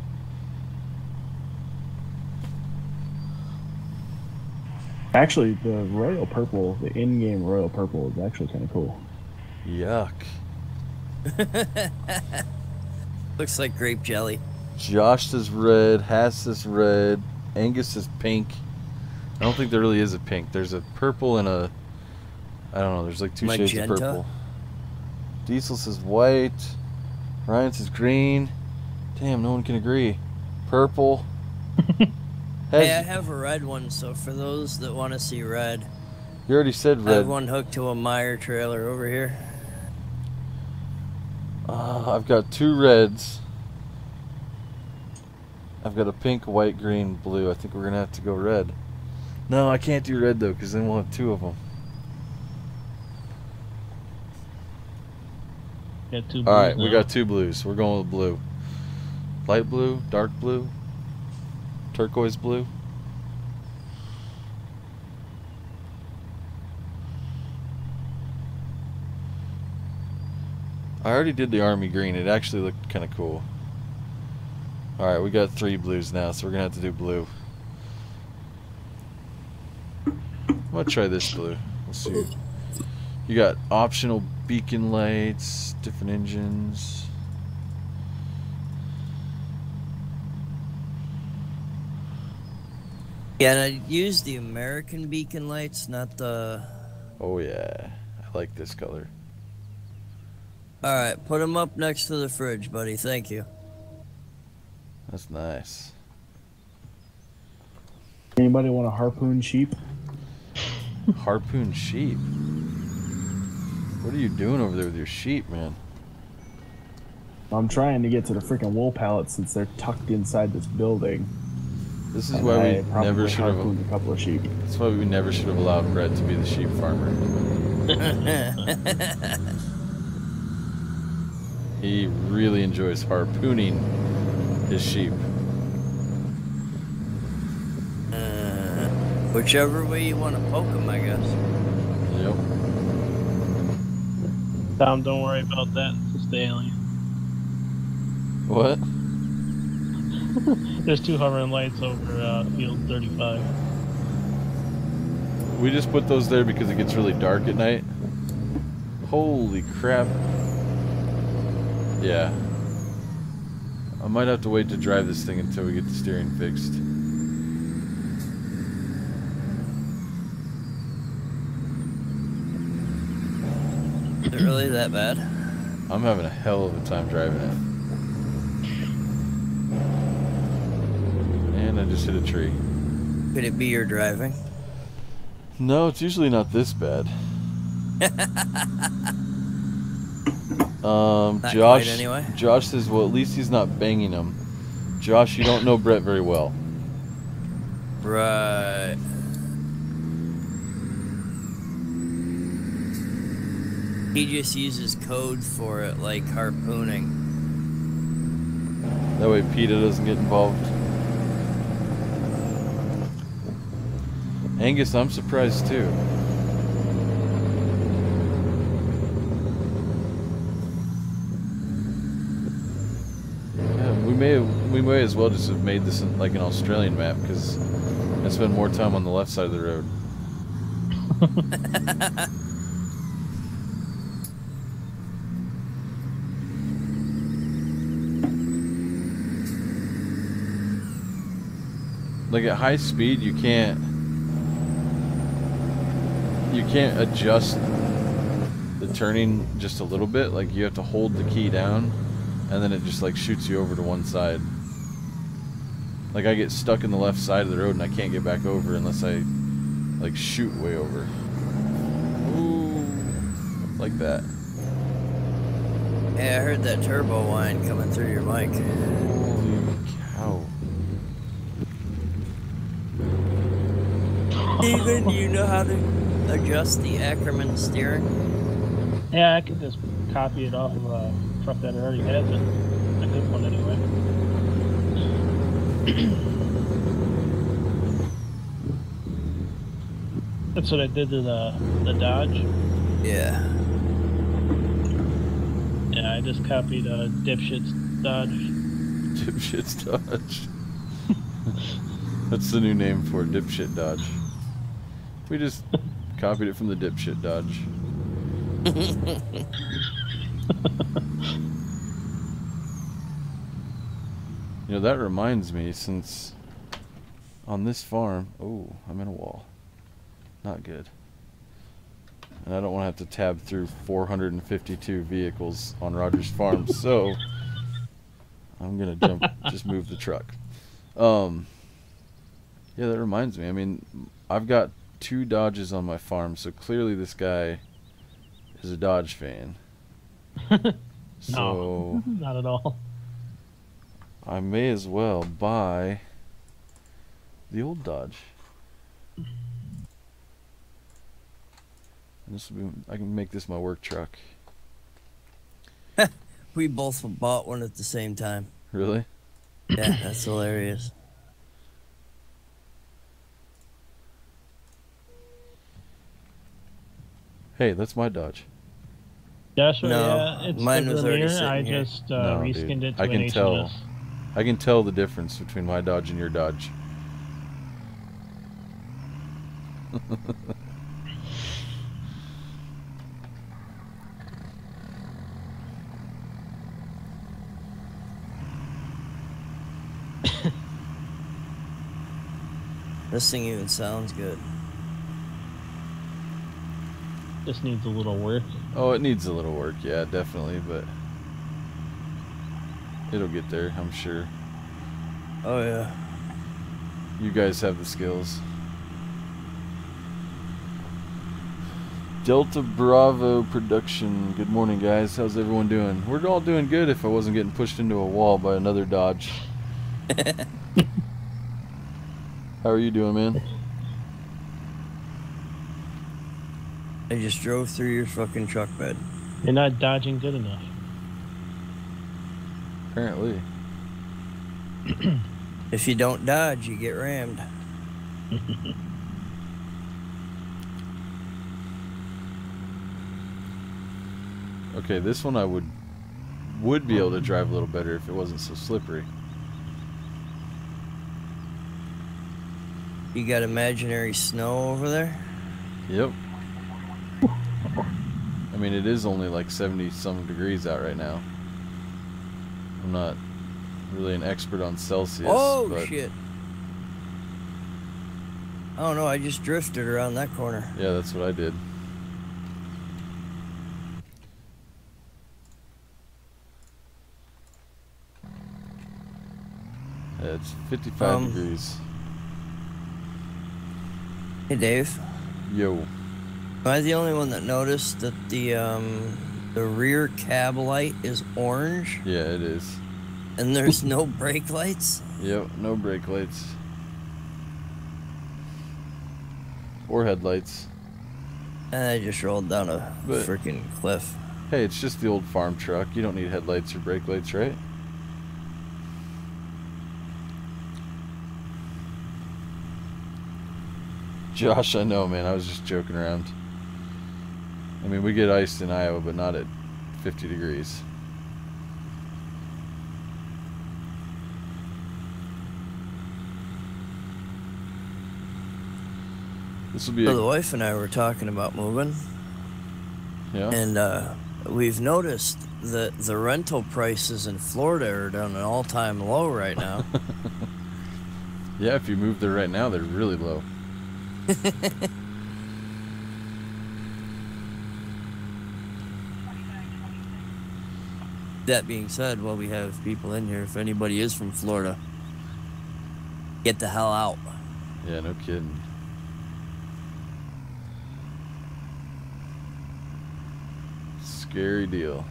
Actually, the royal purple, the in-game royal purple, is actually kind of cool. Yuck. Looks like grape jelly. Josh says red, Haas says red, Angus says pink. I don't think there really is a pink. There's a purple and a, I don't know, there's like two shades of Magenta? purple. Diesel says white, Ryan says green. Damn, no one can agree. Purple. Hey, I have a red one, so for those that want to see red, You already said I red. have one hooked to a Meyer trailer over here. I've got two reds. I've got a pink, white, green, blue. I think we're going to have to go red. No, I can't do red, though, because then we'll have two of them. Got two blues Alright, we now. got two blues. We're going with blue. Light blue, dark blue, turquoise blue. I already did the army green. It actually looked kind of cool. Alright, we got three blues now, so we're going to have to do blue. I'm going to try this blue. We'll see. You got optional beacon lights, different engines. Yeah, and I used the American beacon lights, not the... Oh yeah, I like this color. Alright, put them up next to the fridge, buddy. Thank you. That's nice. Anybody want a harpoon sheep? Harpoon sheep. What are you doing over there with your sheep, man? I'm trying to get to the freaking wool pallets since they're tucked inside this building. This is And why I we probably never should have. harpooned a couple of sheep. That's why we never should have allowed Brett to be the sheep farmer. He really enjoys harpooning his sheep. Whichever way you want to poke them, I guess. Yep. Tom, don't worry about that. It's just the alien. What? There's two hovering lights over field 35. We just put those there because it gets really dark at night. Holy crap. Yeah. I might have to wait to drive this thing until we get the steering fixed. Is it really that bad? I'm having a hell of a time driving it. And I just hit a tree. Could it be your driving? No, it's usually not this bad. Not Josh. quite anyway. Josh says, well, at least he's not banging him. Josh, you don't know Brett very well. Right. He just uses code for it, like harpooning. That way PETA doesn't get involved. Angus, I'm surprised too. Yeah, we we may as well just have made this like an Australian map, because I spend more time on the left side of the road. Like at high speed, you can't adjust the turning just a little bit. Like you have to hold the key down, and then it just like shoots you over to one side. Like I get stuck in the left side of the road and I can't get back over unless I like shoot way over. Ooh, like that. Yeah, I heard that turbo whine coming through your mic. Holy cow. Steven, do you know how to adjust the Ackerman steering? Yeah, I could just copy it off of a truck that already has it. A good one anyway. That's what I did to the Dodge. Yeah. Yeah, I just copied Dipshit's Dodge. Dipshit's Dodge. That's the new name for it, Dipshit Dodge. We just copied it from the Dipshit Dodge. You know, that reminds me, since on this farm, oh, I'm in a wall. Not good. And I don't want to have to tab through 452 vehicles on Roger's farm, so I'm gonna just move the truck. Yeah, that reminds me. I mean, I've got 2 Dodges on my farm, so clearly this guy is a Dodge fan. So No, not at all. I may as well buy the old Dodge. And this will be, I can make this my work truck. We both bought one at the same time. Really? Yeah, that's hilarious. Hey, that's my Dodge. Yeah, sure. No, Yeah, it's mine the was already Veneer. I sitting here. just No, reskinned dude. it to I an can HMS. tell. I can tell the difference between my Dodge and your Dodge. This thing even sounds good. Just needs a little work. Oh, it needs a little work, yeah, definitely, but it'll get there, I'm sure. Oh yeah. You guys have the skills. Delta Bravo Production. Good morning, guys. How's everyone doing? We're all doing good if I wasn't getting pushed into a wall by another Dodge. How are you doing, man? I just drove through your fucking truck bed. You're not dodging good enough. Apparently. If you don't dodge, you get rammed. Okay, this one I would be able to drive a little better if it wasn't so slippery. You got imaginary snow over there? Yep. I mean, it is only like 70-some degrees out right now. I'm not really an expert on Celsius. Oh, but shit. Oh, no, I just drifted around that corner. yeah, that's what I did. Yeah, it's 55 degrees. Hey, Dave. Yo. Am I the only one that noticed that the rear cab light is orange Yeah, it is. and there's no brake lights? Yep, no brake lights. Or headlights. And I just rolled down a But- freaking cliff. Hey, it's just the old farm truck. You don't need headlights or brake lights, right? Josh, I know, man. I was just joking around. I mean, we get iced in Iowa, but not at 50 degrees. This will be So the wife and I were talking about moving, yeah. and we've noticed that the rental prices in Florida are down an all-time low right now. Yeah, if you move there right now, they're really low. That being said, while we have people in here, if anybody is from Florida, get the hell out. Yeah, no kidding. Scary deal.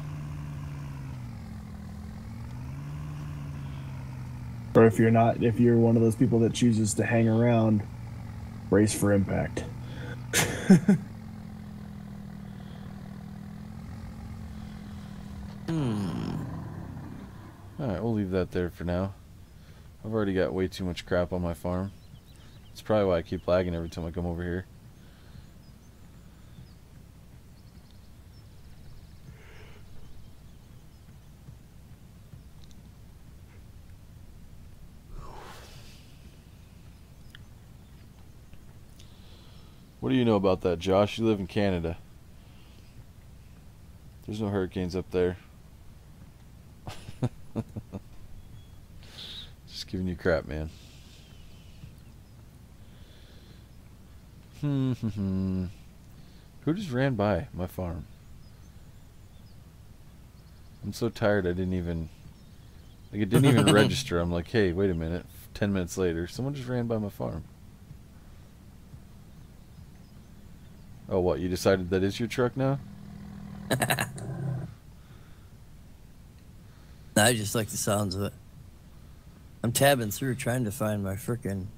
Or if you're one of those people that chooses to hang around, brace for impact. Alright, we'll leave that there for now. I've already got way too much crap on my farm. That's probably why I keep lagging every time I come over here. What do you know about that, Josh? You live in Canada. There's no hurricanes up there. Just giving you crap, man. Who just ran by my farm? I'm so tired I didn't even... Like, it didn't even register. I'm like, hey, wait a minute. 10 minutes later, someone just ran by my farm. Oh, what? You decided that is your truck now? I just like the sounds of it. I'm tabbing through trying to find my frickin'...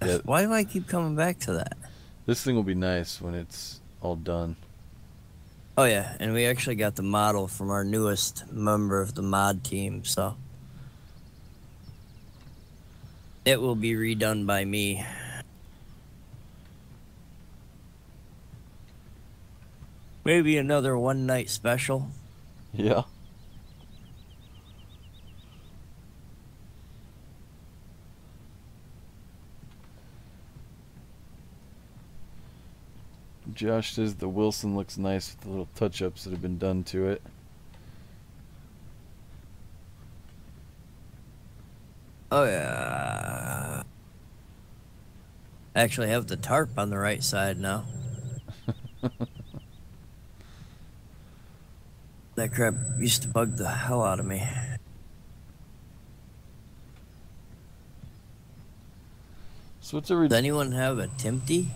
Yeah. Why do I keep coming back to that? This thing will be nice when it's all done. Oh yeah, and we actually got the model from our newest member of the mod team, so... It will be redone by me. Maybe another one-night special. Yeah. Josh says the Wilson looks nice with the little touch-ups that have been done to it. Oh yeah. I actually have the tarp on the right side now. That crap used to bug the hell out of me. So what's Does anyone have a Timpty?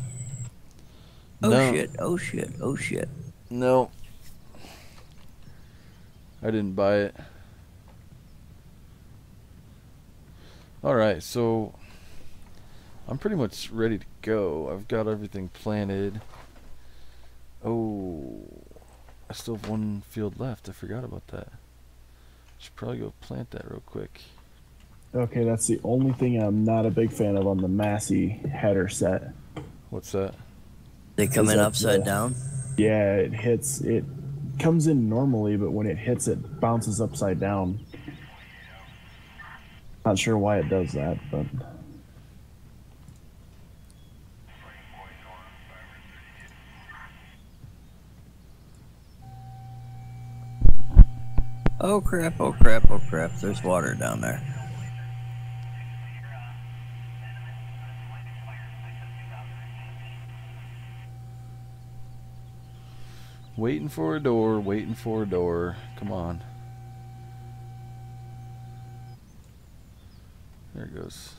Oh No. shit, oh shit, oh shit. No. I didn't buy it. Alright, so I'm pretty much ready to go. I've got everything planted. Oh, I still have one field left. I forgot about that. Should probably go plant that real quick. Okay, that's the only thing I'm not a big fan of on the Massey header set. What's that? They come in upside down? Yeah, it comes in normally, but when it hits, it bounces upside down. Not sure why it does that, but... Oh crap, oh crap, oh crap, there's water down there. Waiting for a door, waiting for a door. Come on. There it goes.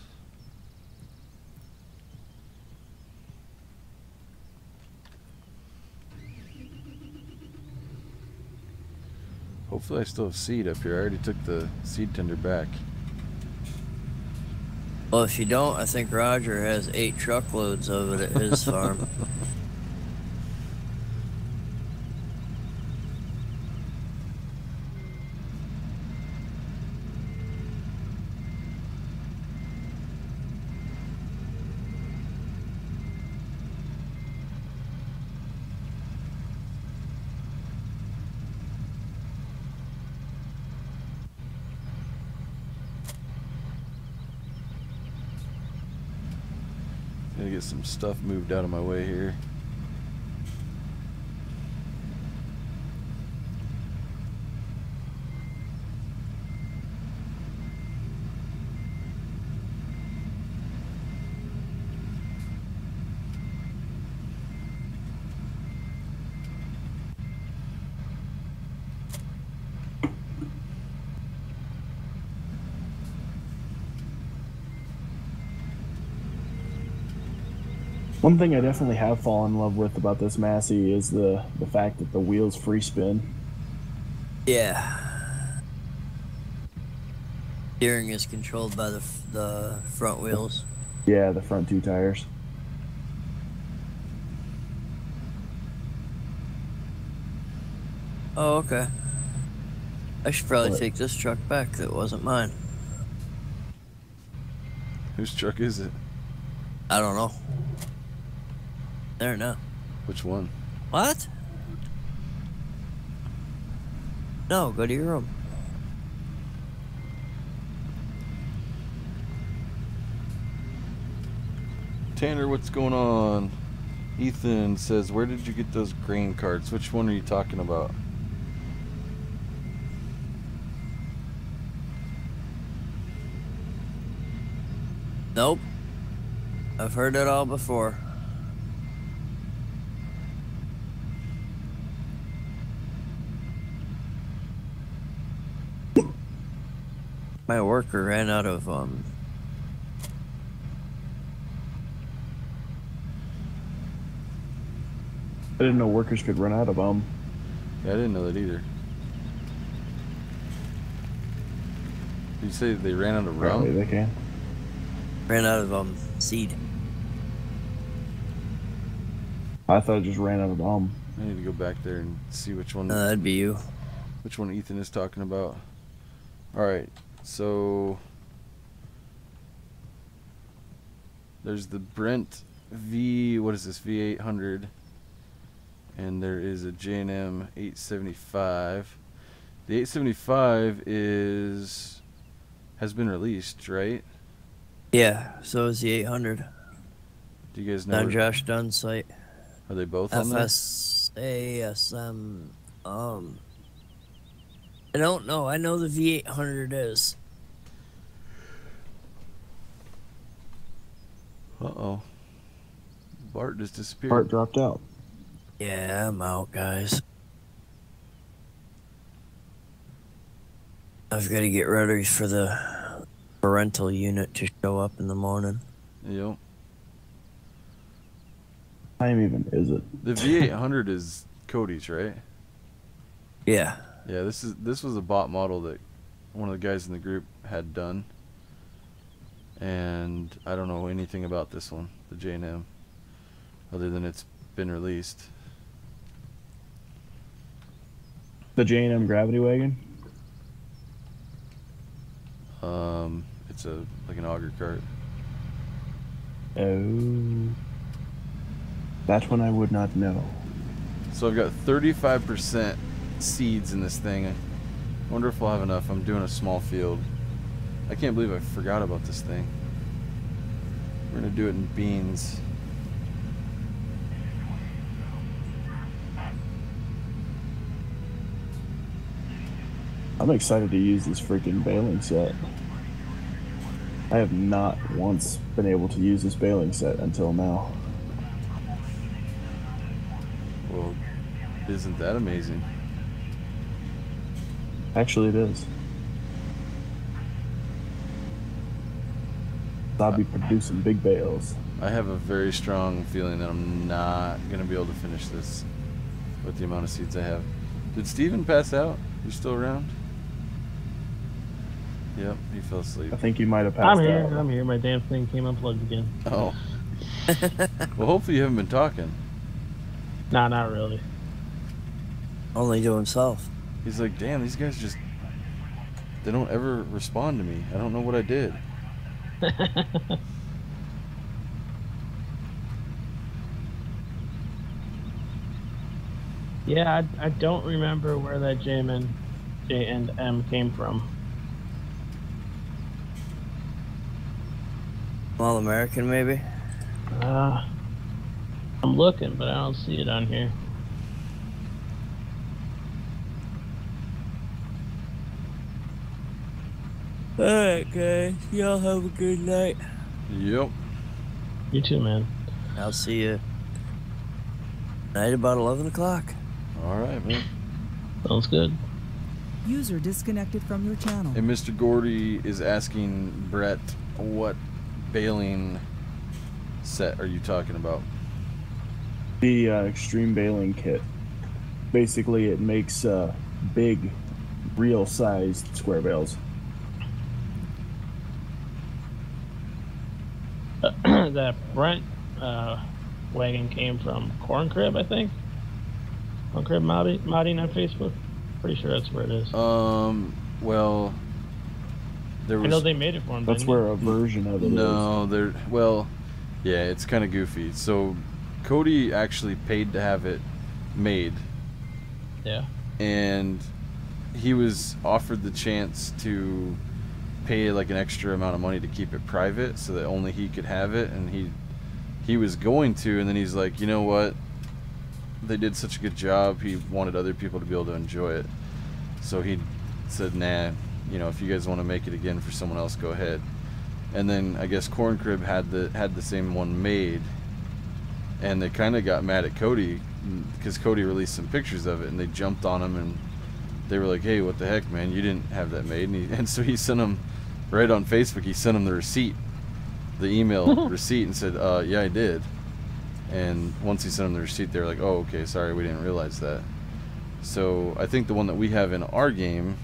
Hopefully I still have seed up here. I already took the seed tender back. Well, if you don't, I think Roger has 8 truckloads of it at his farm. Gotta get some stuff moved out of my way here. One thing I definitely have fallen in love with about this Massey is the fact that the wheels free spin. Yeah. Steering is controlled by the front wheels. Yeah, the front 2 tires. Oh, okay. I should probably What? take this truck back. That wasn't mine. Whose truck is it? I don't know. There now. Which one? What? No, go to your room. Tanner, what's going on? Ethan says, where did you get those grain carts? Which one are you talking about? Nope. I've heard it all before. My worker ran out of I didn't know workers could run out of them. Yeah, I didn't know that either. Did you say they ran out of rum? Apparently they can. ran out of seed. I thought it just ran out of I need to go back there and see which one. That'd be you. Which one Ethan is talking about. Alright, so there's the Brent what is this, V800, and there is a J&M 875. The 875 has been released, right? Yeah, so is the 800. Do you guys know? On Josh Dunn's site. Are they both on there? FSASM. I don't know. I know the V800 is. Uh-oh. Bart just disappeared. Part dropped out. Yeah, I'm out, guys. I've got to get ready for the parental unit to show up in the morning. Yep. What time even is it? The V800 is Cody's, right? Yeah. Yeah, this was a bot model that one of the guys in the group had done, and I don't know anything about this one, the J&M, other than it's been released. The J&M Gravity Wagon? It's like an auger cart. Oh. That's one I would not know. So I've got 35% seeds in this thing. I wonder if I'll have enough. I'm doing a small field. I can't believe I forgot about this thing. We're gonna do it in beans. I'm excited to use this freaking baling set. I have not once been able to use this baling set until now. Well, isn't that amazing? Actually, it is. I'll be producing big bales. I have a very strong feeling that I'm not gonna be able to finish this with the amount of seeds I have. Did Steven pass out? You still around? Yep, he fell asleep. I think you might have passed I'm here. out. I'm here. My damn thing came unplugged again. Oh. Well, hopefully you haven't been talking. Nah, not really. Only to himself. He's like, damn, these guys just, they don't ever respond to me. I don't know what I did. Yeah, I don't remember where that J and M came from. All American, maybe? I'm looking, but I don't see it on here. Alright, guys. Y'all have a good night. Yep. You too, man. I'll see you tonight about 11 o'clock. All right, man. Sounds good. User disconnected from your channel. And Mr. Gordy is asking Brett, what baling set are you talking about? The extreme baling kit. Basically, it makes big, real-sized square bales. That Brent wagon came from Corn Crib, I think. Corn Crib modding on Facebook. Pretty sure that's where it is. Well, there was. I know they made it for him. That's didn't where a version of it is. No, there. Well, yeah, it's kind of goofy. So, Cody actually paid to have it made, they? Yeah. and he was offered the chance to pay like an extra amount of money to keep it private, so that only he could have it, and he was going to, and then he's like, you know what? They did such a good job. He wanted other people to be able to enjoy it, so he said, nah, you know, if you guys want to make it again for someone else, go ahead. And then I guess Corn Crib had the same one made, and they kind of got mad at Cody because Cody released some pictures of it, and they jumped on him, and they were like, hey, what the heck, man, you didn't have that made. And so he sent him right on Facebook, he sent him the receipt, the email receipt, and said, yeah, I did. And once he sent them the receipt, they were like, oh, okay, sorry, we didn't realize that. So I think the one that we have in our game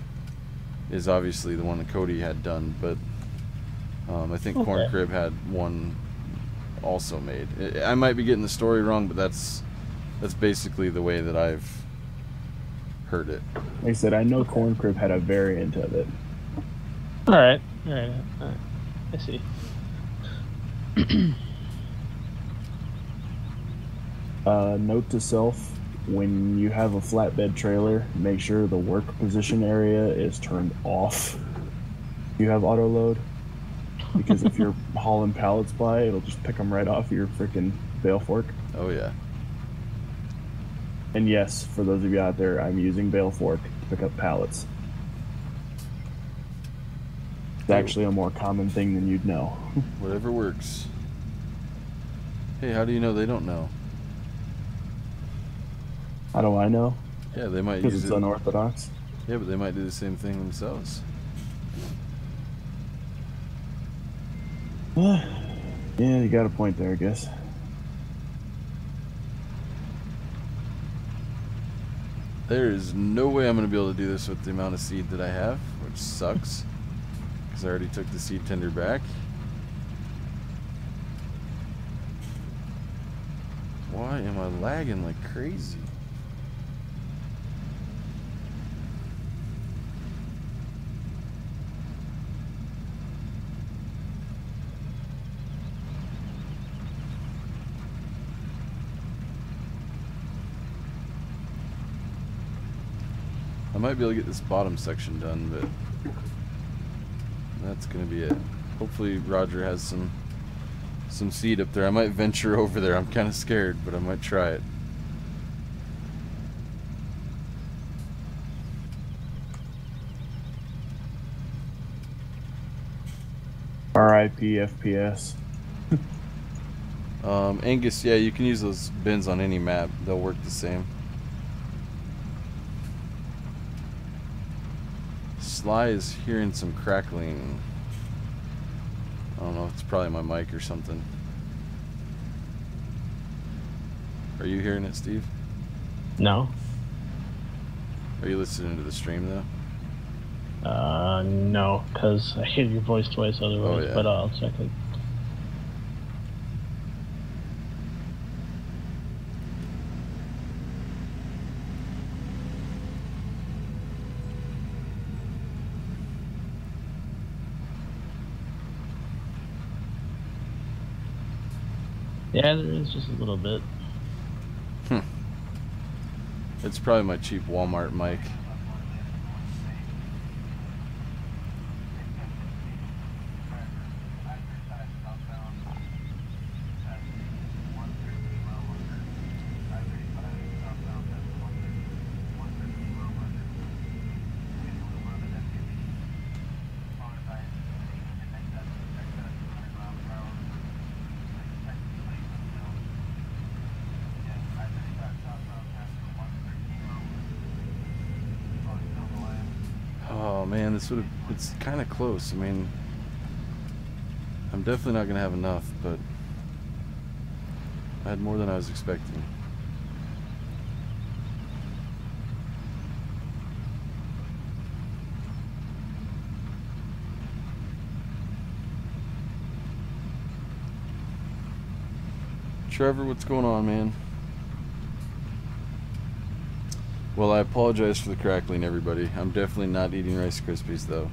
is obviously the one that Cody had done, but I think Corn Crib had one also made. I might be getting the story wrong, but that's basically the way that I've heard it. Like I said, I know Corn Crib had a variant of it. All right. I see. Note to self, when you have a flatbed trailer, make sure the work position area is turned off. You have auto load, because if you're hauling pallets by, it'll just pick them right off your freaking bale fork. Oh, yeah. And yes, for those of you out there, I'm using bale fork to pick up pallets. It's actually a more common thing than you'd know. Whatever works. Hey, how do you know they don't know? How do I know? Yeah, they might Because use it's it. unorthodox. Yeah, but they might do the same thing themselves. Yeah, you got a point there, I guess. There is no way I'm going to be able to do this with the amount of seed that I have, which sucks. Because I already took the seed tender back. Why am I lagging like crazy? I might be able to get this bottom section done, but that's gonna be it. Hopefully Roger has some seed up there. I might venture over there. I'm kind of scared, but I might try it. R.I.P. FPS. Angus, yeah, you can use those bins on any map. They'll work the same. Sly is hearing some crackling. I don't know, it's probably my mic or something. Are you hearing it, Steve? No. Are you listening to the stream, though? No, because I hear your voice twice otherwise, Oh, yeah. but I'll check it. Yeah, there is just a little bit. It's probably my cheap Walmart mic. this would have. It's kind of close. I mean, I'm definitely not gonna have enough, but I had more than I was expecting. Trevor, what's going on, man? Well, I apologize for the crackling, everybody. I'm definitely not eating Rice Krispies, though.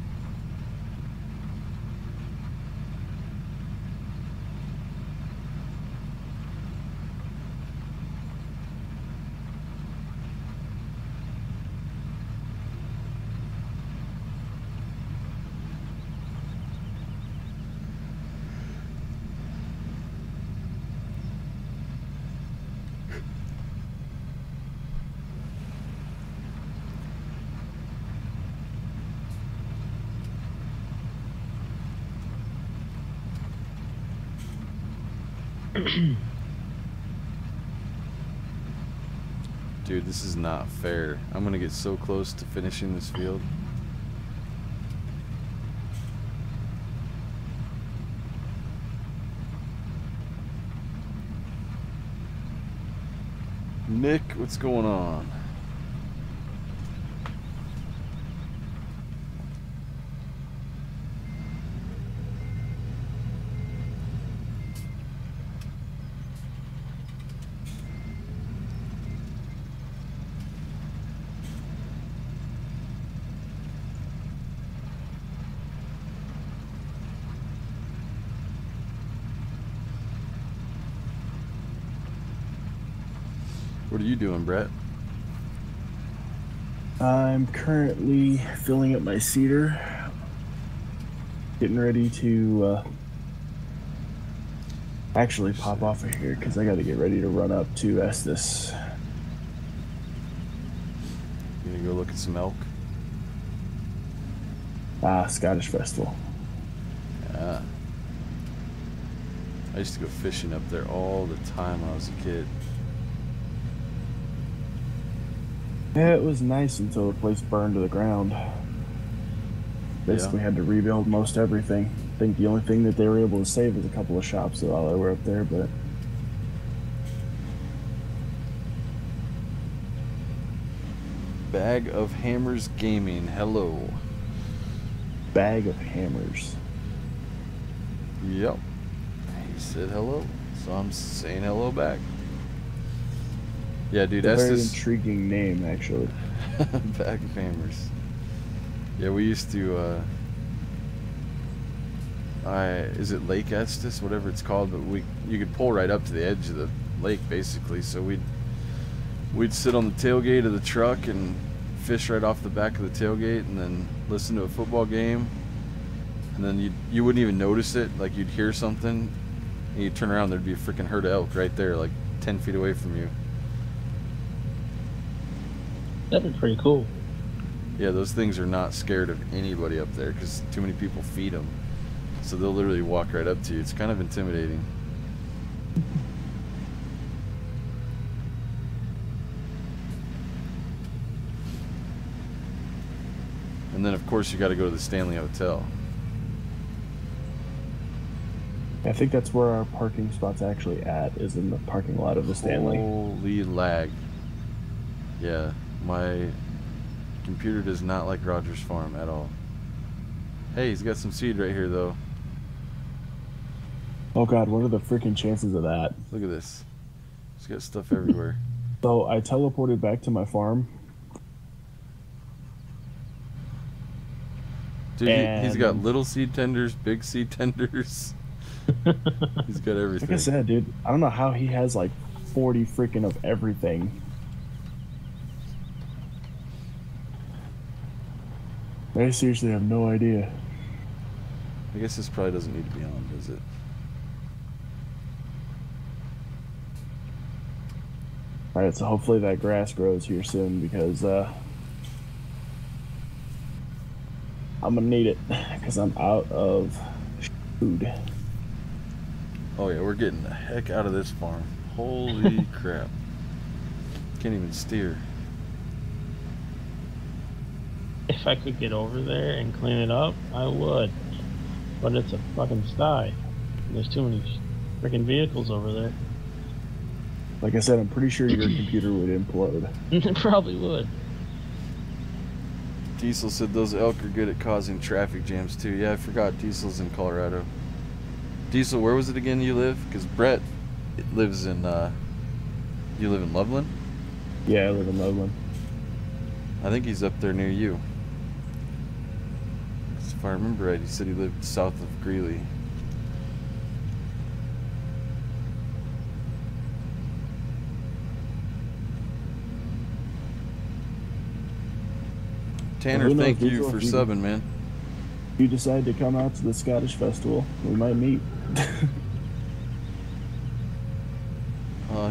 Dude, this is not fair. I'm gonna get so close to finishing this field. Nick, what's going on? What are you doing, Brett? I'm currently filling up my cedar, getting ready to actually pop off of here because I got to get ready to run up to Estes. You gonna go look at some elk? Scottish Festival. Yeah. I used to go fishing up there all the time when I was a kid. Yeah, it was nice until the place burned to the ground. Basically had to rebuild most everything. I think the only thing that they were able to save was a couple of shops while they were up there, but... Bag of Hammers Gaming, hello. Bag of Hammers. Yep. He said hello, so I'm saying hello back. Yeah, dude, It's a that's very this intriguing name, actually. Bag of Hammers. Yeah, we used to. Is it Lake Estes, whatever it's called? But you could pull right up to the edge of the lake, basically. So we'd sit on the tailgate of the truck and fish right off the back of the tailgate, and then listen to a football game. And then you wouldn't even notice it. Like you'd hear something, and you'd turn around, there'd be a freaking herd of elk right there, like 10 feet away from you. That'd be pretty cool. Yeah, those things are not scared of anybody up there because too many people feed them. So they'll literally walk right up to you. It's kind of intimidating. And then, of course, you got to go to the Stanley Hotel. I think that's where our parking spot's actually at, is in the parking lot of the Stanley. Holy lag. Yeah, my computer does not like Rogers Farm at all. Hey, he's got some seed right here, though. Oh god, what are the freaking chances of that? Look at this. He's got stuff everywhere. So I teleported back to my farm. Dude, he's got little seed tenders, big seed tenders. He's got everything. Like I said, dude, I don't know how he has like 40 freaking of everything. I seriously have no idea. I guess this probably doesn't need to be on, does it? Alright, so hopefully that grass grows here soon because I'm gonna need it because I'm out of food. Oh yeah, we're getting the heck out of this farm. Holy crap. Can't even steer. if I could get over there and clean it up, I would. But it's a fucking sty. There's too many freaking vehicles over there. Like I said, I'm pretty sure your computer would implode. It probably would. Diesel said those elk are good at causing traffic jams too. Yeah, I forgot Diesel's in Colorado. Diesel, where was it again you live? Because Brett lives in, you live in Loveland? Yeah, I live in Loveland. I think he's up there near you. 'Cause if I remember right, he said he lived south of Greeley. Tanner, Well, thank you Diesel, for if you- subbing, man. If you decide to come out to the Scottish Festival, we might meet.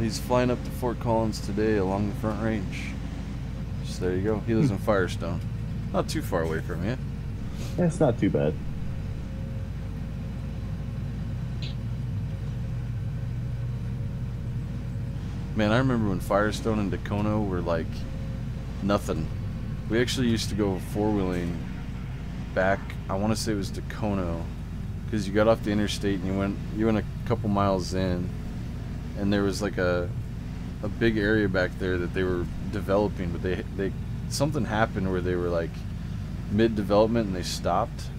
He's flying up to Fort Collins today along the Front Range. So there you go. He lives in Firestone. Not too far away from you. That's not too bad. Man, I remember when Firestone and Dacono were like nothing. We actually used to go four-wheeling back, I want to say it was Dacono, because you got off the interstate and you went a couple miles in, and there was like a big area back there that they were developing, but they something happened where they were like mid-development and they stopped,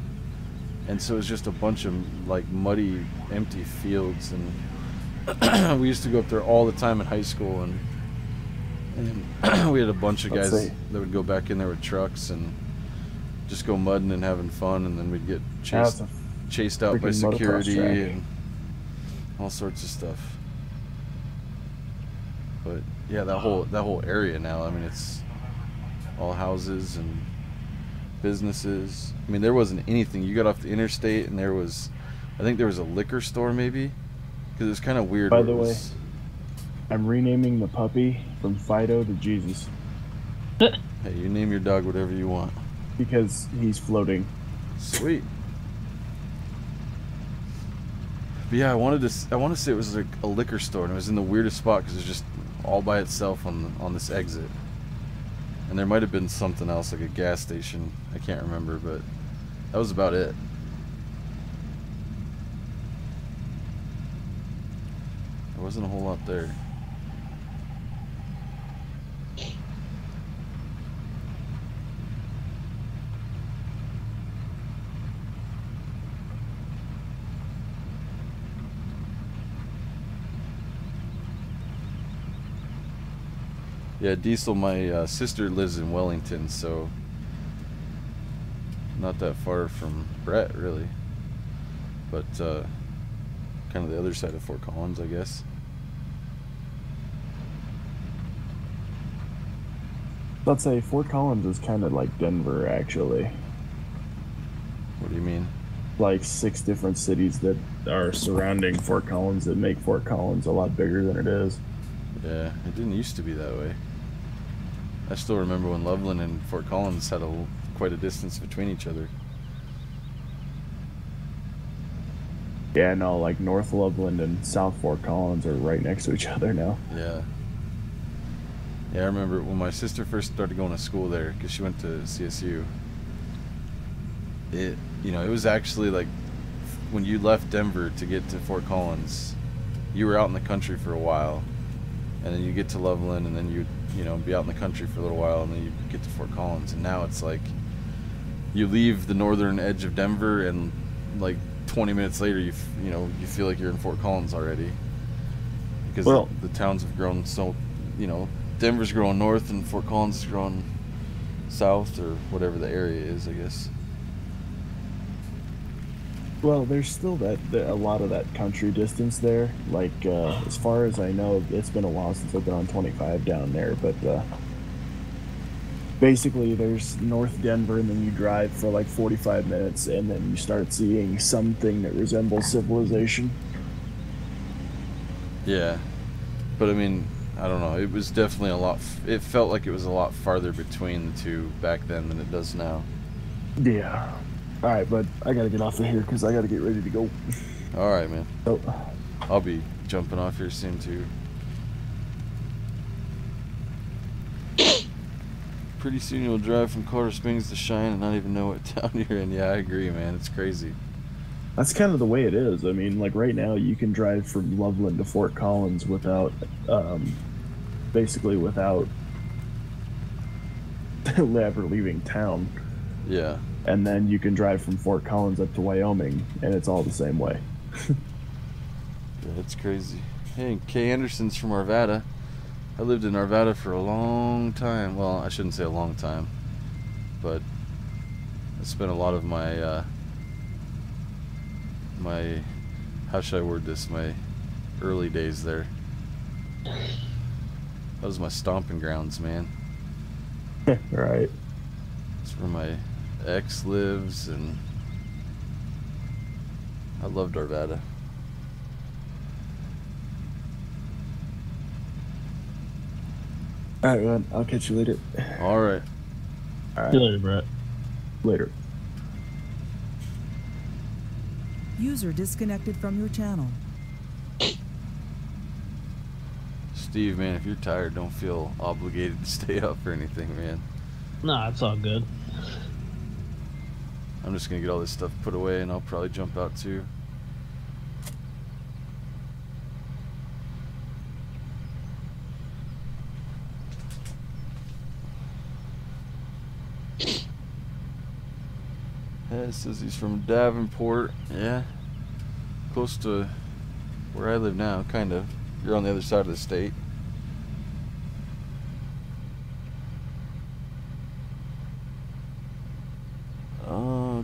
and so it was just a bunch of like muddy, empty fields, and we used to go up there all the time in high school, and we had a bunch of guys that would go back in there with trucks and just go mudding and having fun, and then we'd get chased out by security and all sorts of stuff. But yeah, that whole area now, I mean, it's all houses and businesses. I mean, there wasn't anything. You got off the interstate and I think there was a liquor store maybe, because it was kind of weird. By the way, I'm renaming the puppy from Fido to Jesus. Hey, you name your dog whatever you want. Because he's floating. Sweet. But yeah, I want to say it was like a liquor store, and it was in the weirdest spot because it was just all by itself on this exit. And there might have been something else, like a gas station. I can't remember, but that was about it. There wasn't a whole lot there. Yeah, Diesel, my sister lives in Wellington, so not that far from Brett, really. But kind of the other side of Fort Collins, I guess. Let's say Fort Collins is kind of like Denver, actually. What do you mean? Like 6 different cities that are surrounding Fort Collins that make Fort Collins a lot bigger than it is. Yeah, it didn't used to be that way. I still remember when Loveland and Fort Collins had quite a distance between each other. Yeah, no, like North Loveland and South Fort Collins are right next to each other now. Yeah. Yeah, I remember when my sister first started going to school there, because she went to CSU. It was actually like when you left Denver to get to Fort Collins, you were out in the country for a while, and then you get to Loveland, and then you'd be out in the country for a little while, and then you get to Fort Collins. And now it's like you leave the northern edge of Denver, and like 20 minutes later you feel like you're in Fort Collins already, because the towns have grown so, Denver's growing north and Fort Collins is growing south, or whatever the area is, I guess. Well, there's still a lot of that country distance there. Like, as far as I know, it's been a while since I've been on 25 down there, but basically there's North Denver, and then you drive for like 45 minutes, and then you start seeing something that resembles civilization. Yeah, but I mean, I don't know, it was definitely it felt like it was a lot farther between the two back then than it does now. Yeah. Alright, but I gotta get off of here because I gotta get ready to go. Alright, man. Oh. I'll be jumping off here soon, too. Pretty soon you'll drive from Colorado Springs to Cheyenne and not even know what town you're in. Yeah, I agree, man. It's crazy. That's kind of the way it is. I mean, like right now, you can drive from Loveland to Fort Collins without, basically without ever leaving town. Yeah. And then you can drive from Fort Collins up to Wyoming, and it's all the same way. Yeah, it's crazy. Hey, Kay Anderson's from Arvada. I lived in Arvada for a long time. Well, I shouldn't say a long time, but I spent a lot of my how should I word this? My early days there. That was my stomping grounds, man. Right. It's where my ex lives, and I loved Arvada. All right, man. I'll catch you later. All right. All See you right. later, Brett. Later. User disconnected from your channel. Steve, man, if you're tired, don't feel obligated to stay up or anything, man. Nah, it's all good. I'm just gonna get all this stuff put away, and I'll probably jump out too. Yeah, it says he's from Davenport. Yeah, close to where I live now, kind of. You're on the other side of the state.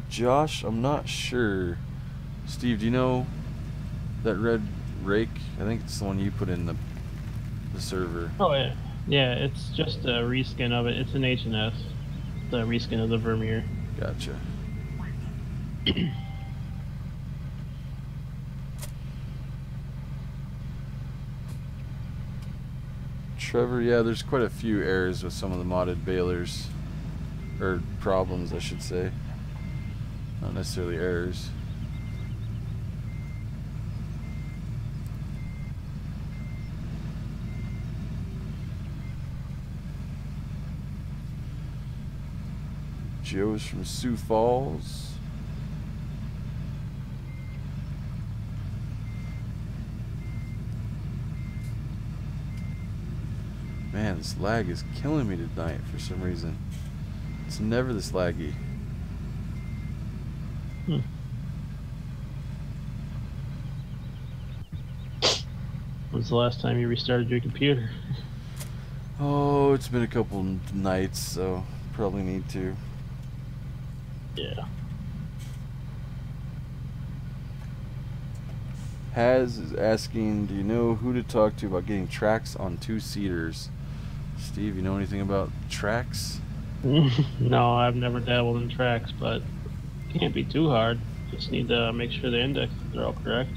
Josh, I'm not sure. Steve, do you know that red rake? I think it's the one you put in the server. Oh yeah, yeah. It's just a reskin of it. It's an H&S. The reskin of the Vermeer. Gotcha. Trevor, yeah, there's quite a few errors with some of the modded balers, or problems, I should say. Not necessarily errors. Joe's from Sioux Falls. Man, this lag is killing me tonight for some reason. It's never this laggy. When's the last time you restarted your computer? Oh, it's been a couple nights, so probably need to. Yeah. Haz is asking, do you know who to talk to about getting tracks on two-seaters? Steve, you know anything about tracks? No, I've never dabbled in tracks, but it can't be too hard. Just need to make sure the indexes are all correct.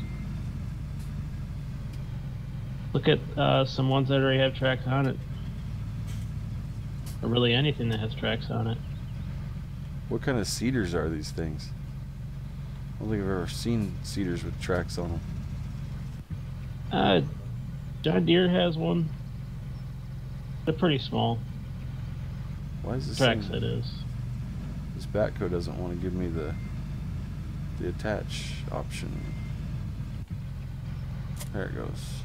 Look at some ones that already have tracks on it. Or really anything that has tracks on it. What kind of seaters are these things? I don't think I've ever seen seaters with tracks on them. John Deere has one. They're pretty small. Why is this Tracks, thing, it is. this Batco doesn't want to give me the attach option. There it goes.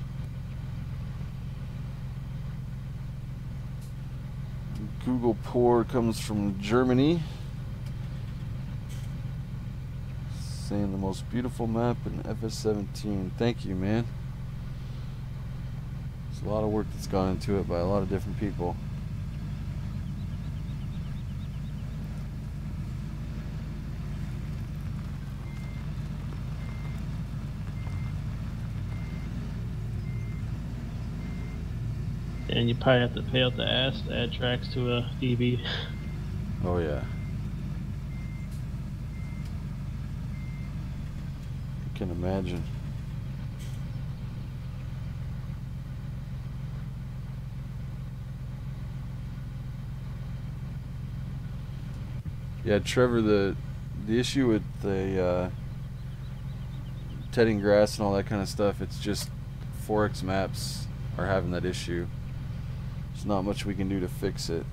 Google Pour comes from Germany. Saying the most beautiful map in FS17. Thank you, man. There's a lot of work that's gone into it by a lot of different people. And you probably have to pay out the ass to add tracks to a DB. Oh yeah. I can imagine. Yeah, Trevor, the issue with the tedding grass and all that kind of stuff, it's just 4X maps are having that issue. There's not much we can do to fix it.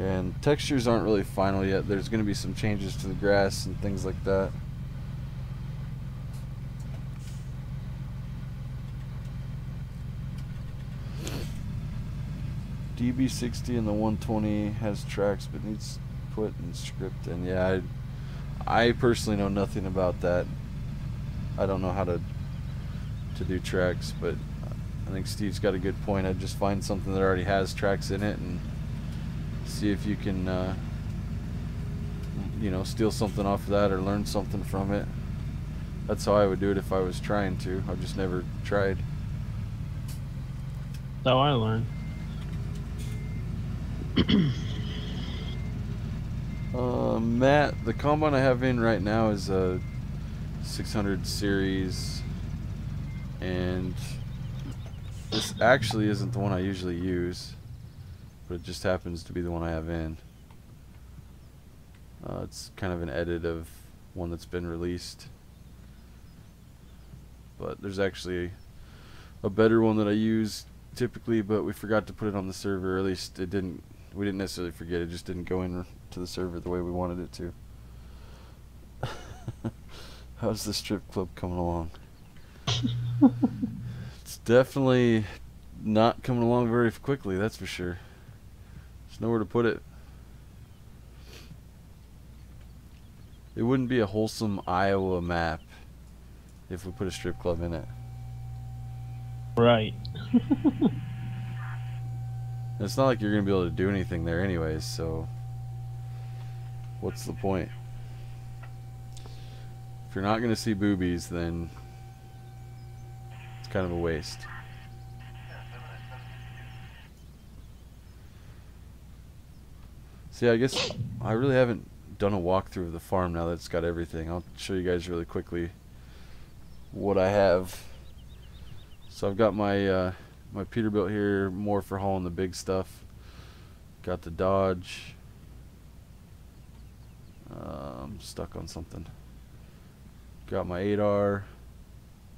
And textures aren't really final yet. There's going to be some changes to the grass and things like that. DB60 and the 120 has tracks but needs put in script. And yeah, I personally know nothing about that. I don't know how to do tracks, but I think Steve's got a good point. I'd just find something that already has tracks in it and see if you can you know, steal something off of that or learn something from it. That's how I would do it if I was trying to. I've just never tried. That's how I learned. Matt, the combine I have in right now is a 600 series, and this actually isn't the one I usually use, but it just happens to be the one I have in. It's kind of an edit of one that's been released, but there's actually a better one that I use typically, but we forgot to put it on the server, or at least it didn't. We didn't necessarily forget, it just didn't go in to the server the way we wanted it to. How's the strip club coming along? It's definitely not coming along very quickly, that's for sure. There's nowhere to put it. It wouldn't be a wholesome Iowa map if we put a strip club in it. Right. It's not like you're going to be able to do anything there anyways, so what's the point? If you're not going to see boobies, then it's kind of a waste. See, I guess I really haven't done a walkthrough of the farm now that it's got everything. I'll show you guys really quickly what I have. So I've got my my Peterbilt here, more for hauling the big stuff. Got the Dodge. I'm stuck on something. Got my 8R,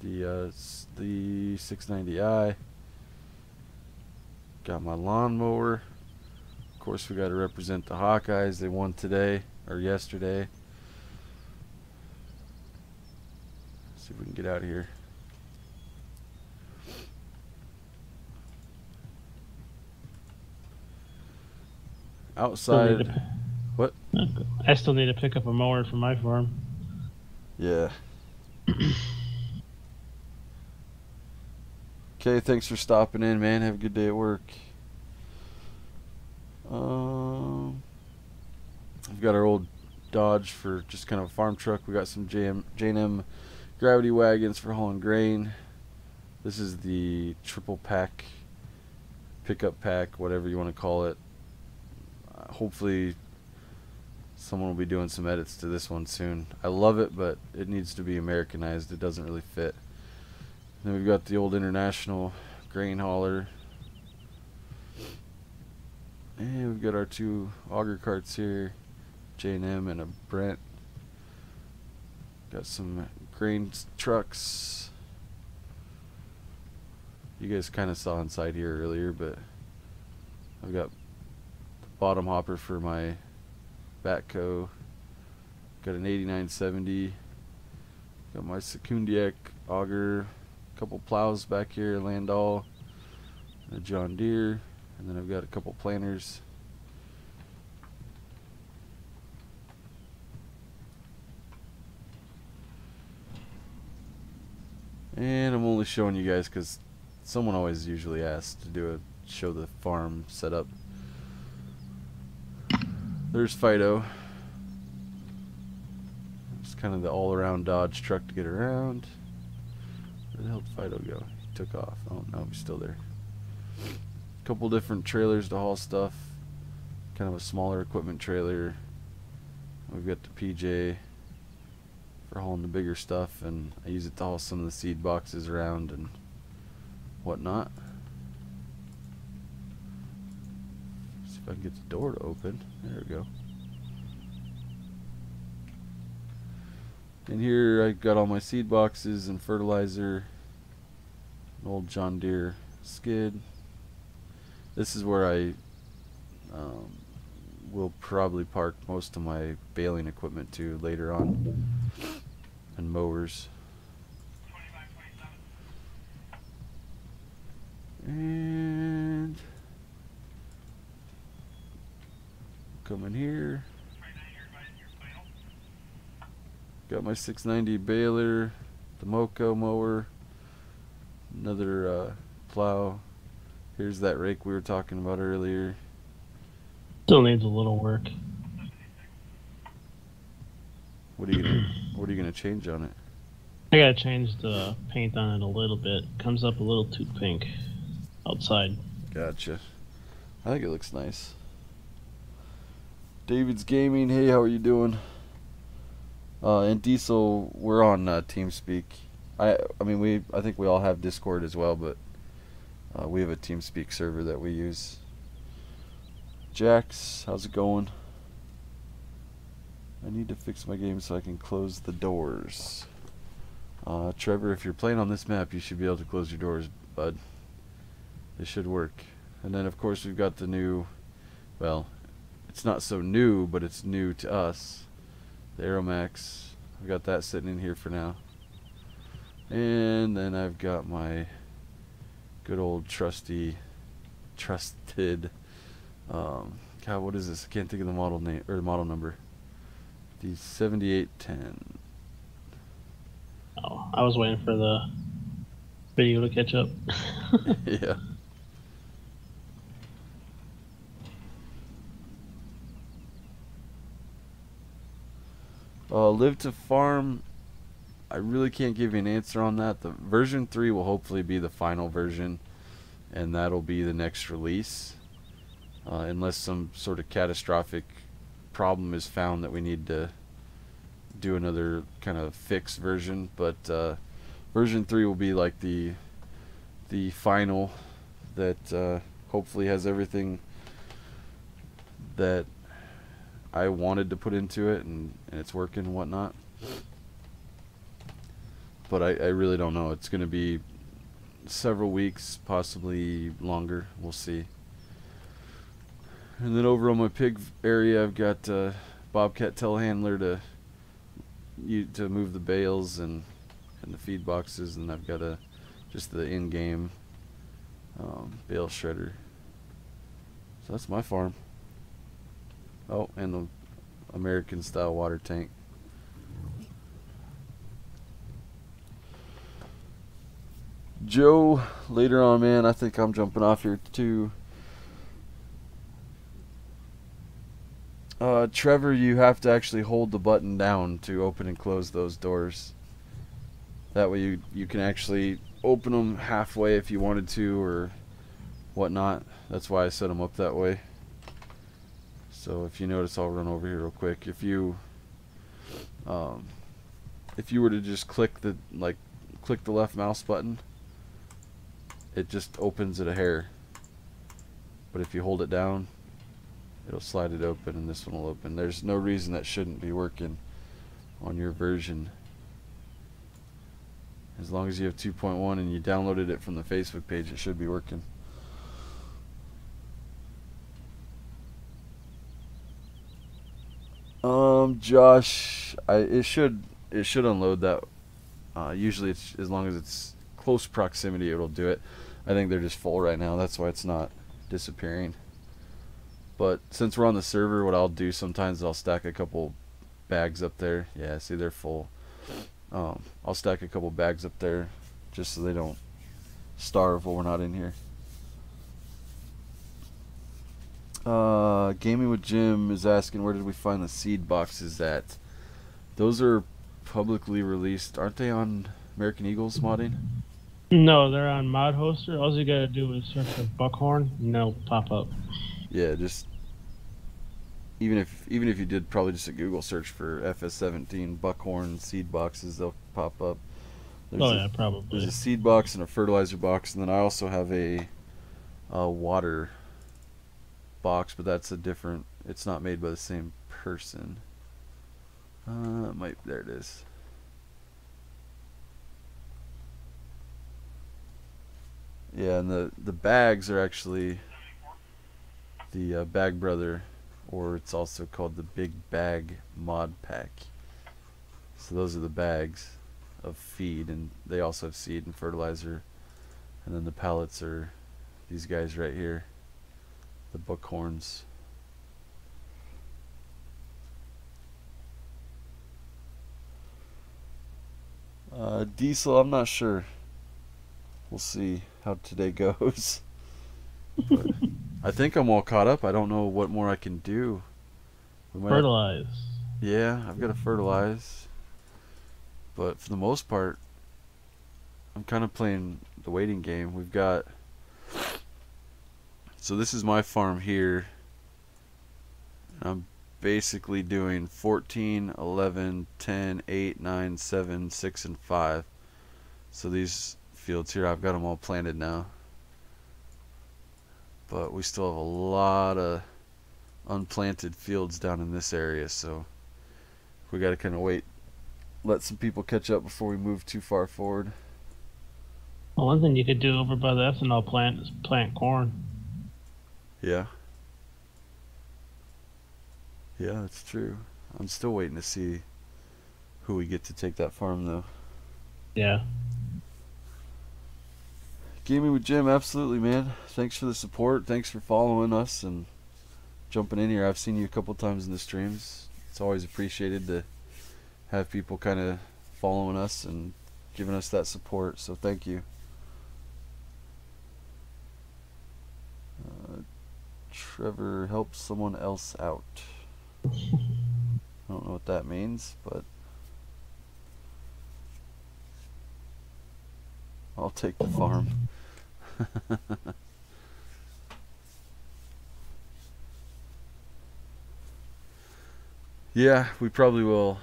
the 690i. Got my lawnmower. Of course, we got to represent the Hawkeyes. They won today or yesterday. Let's see if we can get out of here. Outside. What? I still need to pick up a mower for my farm. Yeah. Okay, thanks for stopping in, man. Have a good day at work. We've got our old Dodge for just kind of a farm truck. We got some J&M gravity wagons for hauling grain. This is the triple pack, pickup pack, whatever you want to call it. Hopefully someone will be doing some edits to this one soon. I love it, but it needs to be Americanized. It doesn't really fit. Then we've got the old International grain hauler. And we've got our two auger carts here, J&M and a Brent. Got some grain trucks. You guys kind of saw inside here earlier, but I've got bottom hopper for my backhoe. Got an 8970. Got my Secundiac auger. A couple plows back here, Landau, and a John Deere, and then I've got a couple planters. And I'm only showing you guys because someone always usually asks to do a show the farm setup. There's Fido. It's kind of the all-around Dodge truck to get around. Where the hell did Fido go? He took off. Oh no, he's still there. A couple different trailers to haul stuff. Kind of a smaller equipment trailer. We've got the PJ for hauling the bigger stuff, and I use it to haul some of the seed boxes around and whatnot. See if I can get the door to open. There we go. And here I got all my seed boxes and fertilizer. An old John Deere skid. This is where I will probably park most of my baling equipment to later on, and mowers. And come in here. Got my 690 baler, the Moco mower, another plow. Here's that rake we were talking about earlier. Still needs a little work. What are you gonna change on it? I gotta change the paint on it a little bit. Comes up a little too pink outside. Gotcha. I think it looks nice. David's Gaming, hey, how are you doing? And Diesel, we're on TeamSpeak. I think we all have Discord as well, but we have a TeamSpeak server that we use. Jax, how's it going? I need to fix my game so I can close the doors. Trevor, if you're playing on this map, you should be able to close your doors, bud. It should work. And then, of course, we've got the new, well, it's not so new, but it's new to us, the Aeromax. I've got that sitting in here for now. And then I've got my good old trusted, God, what is this? I can't think of the model name, or the model number. The 7810. Oh, I was waiting for the video to catch up. Yeah. Live to Farm, I really can't give you an answer on that. The version 3 will hopefully be the final version, and that'll be the next release, unless some sort of catastrophic problem is found that we need to do another kind of fixed version. But version 3 will be like the final that hopefully has everything that I wanted to put into it, and it's working and whatnot. But I really don't know. It's going to be several weeks, possibly longer. We'll see. And then over on my pig area, I've got Bobcat telehandler to move the bales and the feed boxes, and I've got just the in-game bale shredder. So that's my farm. Oh, and the American style water tank. Joe, later on, man, I think I'm jumping off here too. Trevor, you have to actually hold the button down to open and close those doors. That way you can actually open them halfway if you wanted to or whatnot. That's why I set them up that way. So if you notice, I'll run over here real quick. If you were to just click the left mouse button, it just opens it a hair. But if you hold it down, it'll slide it open, and this one will open. There's no reason that shouldn't be working on your version. As long as you have 2.1 and you downloaded it from the Facebook page, it should be working. Josh, it should unload that. Usually, it's as long as it's close proximity, it'll do it. I think they're just full right now. That's why it's not disappearing. But since we're on the server, what I'll do sometimes is I'll stack a couple bags up there. Yeah, see, they're full. I'll stack a couple bags up there just so they don't starve while we're not in here. Gaming with Jim is asking, where did we find the seed boxes at? Those are publicly released. Aren't they on American Eagles modding? No, they're on Mod Hoster. All you gotta do is search for Buckhorn, and they'll pop up. Yeah, just even if you did probably just a Google search for FS17 Buckhorn seed boxes, they'll pop up. Probably. There's a seed box and a fertilizer box, and then I also have a water box, but that's a different. It's not made by the same person. There it is. Yeah, and the bags are actually the Bag Brother or it's also called the Big Bag Mod Pack. So those are the bags of feed, and they also have seed and fertilizer. And then the pallets are these guys right here, the buckhorns. Diesel, I'm not sure. We'll see how today goes. But I think I'm all caught up. I don't know what more I can do. Fertilize. Yeah, I've got to fertilize. But for the most part, I'm kind of playing the waiting game. We've got... So this is my farm here. I'm basically doing 14, 11, 10, 8, 9, 7, 6, and 5. So these fields here, I've got them all planted now. But we still have a lot of unplanted fields down in this area, so we got to kind of wait, let some people catch up before we move too far forward. Well, one thing you could do over by the ethanol plant is plant corn. Yeah. Yeah, that's true. I'm still waiting to see who we get to take that farm, though. Yeah. Gaming with Jim, absolutely, man. Thanks for the support. Thanks for following us and jumping in here. I've seen you a couple times in the streams. It's always appreciated to have people kind of following us and giving us that support, so thank you. Trevor helps someone else out. I don't know what that means, but I'll take the farm. Yeah, we probably will.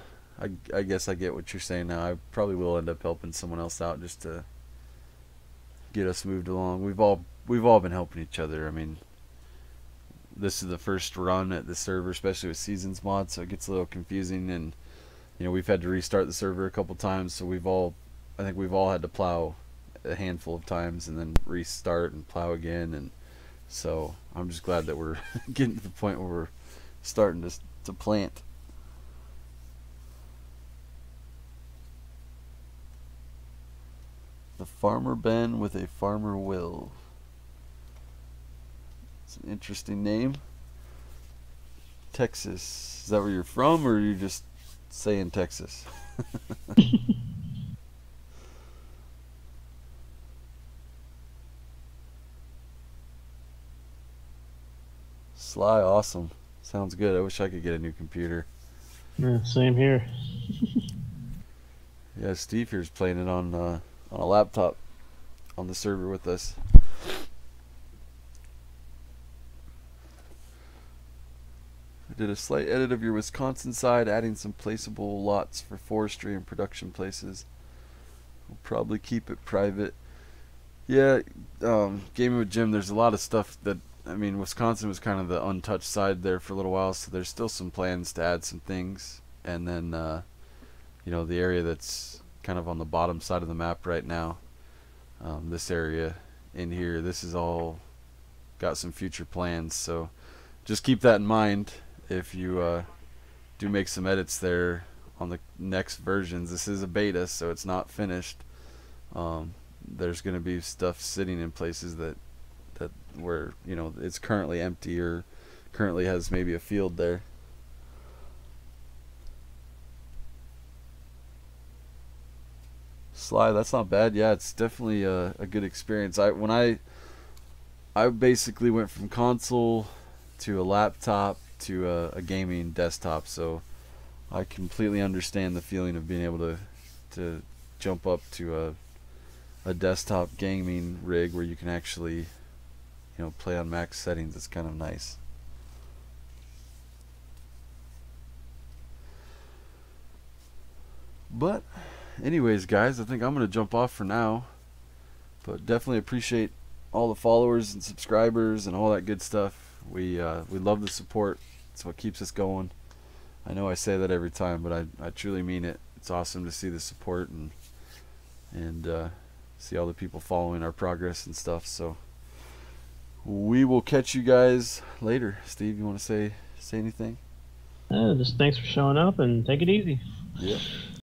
I guess I get what you're saying now. I probably will end up helping someone else out just to get us moved along. We've all been helping each other. I mean, this is the first run at the server, especially with Seasons mod, so it gets a little confusing, and you know, we've had to restart the server a couple times, so I think we've all had to plow a handful of times and then restart and plow again, and so I'm just glad that we're getting to the point where we're starting to plant. The Farmer Ben with a Farmer Will. It's an interesting name. Texas. Is that where you're from, or are you just saying Texas? Sly, awesome. Sounds good. I wish I could get a new computer. Yeah, same here. Yeah, Steve here's playing it on a laptop on the server with us. I did a slight edit of your Wisconsin side, adding some placeable lots for forestry and production places. We'll probably keep it private. Yeah, Gaming with Jim, there's a lot of stuff that, I mean, Wisconsin was kind of the untouched side there for a little while, so there's still some plans to add some things. And then, you know, the area that's kind of on the bottom side of the map right now, this area in here, this is all got some future plans, so just keep that in mind if you do make some edits there on the next versions. This is a beta, so it's not finished. There's going to be stuff sitting in places that where, you know, it's currently empty or currently has maybe a field there. Sly, that's not bad. Yeah, it's definitely a good experience. I basically went from console to a laptop to a gaming desktop, so I completely understand the feeling of being able to jump up to a desktop gaming rig where you can actually, you know, play on max settings. It's kind of nice. But anyways, guys, I think I'm going to jump off for now. But definitely appreciate all the followers and subscribers and all that good stuff. We love the support. It's what keeps us going. I know I say that every time, but I truly mean it. It's awesome to see the support and see all the people following our progress and stuff. So we will catch you guys later. Steve, you want to say say anything? Just thanks for showing up and take it easy. Yep.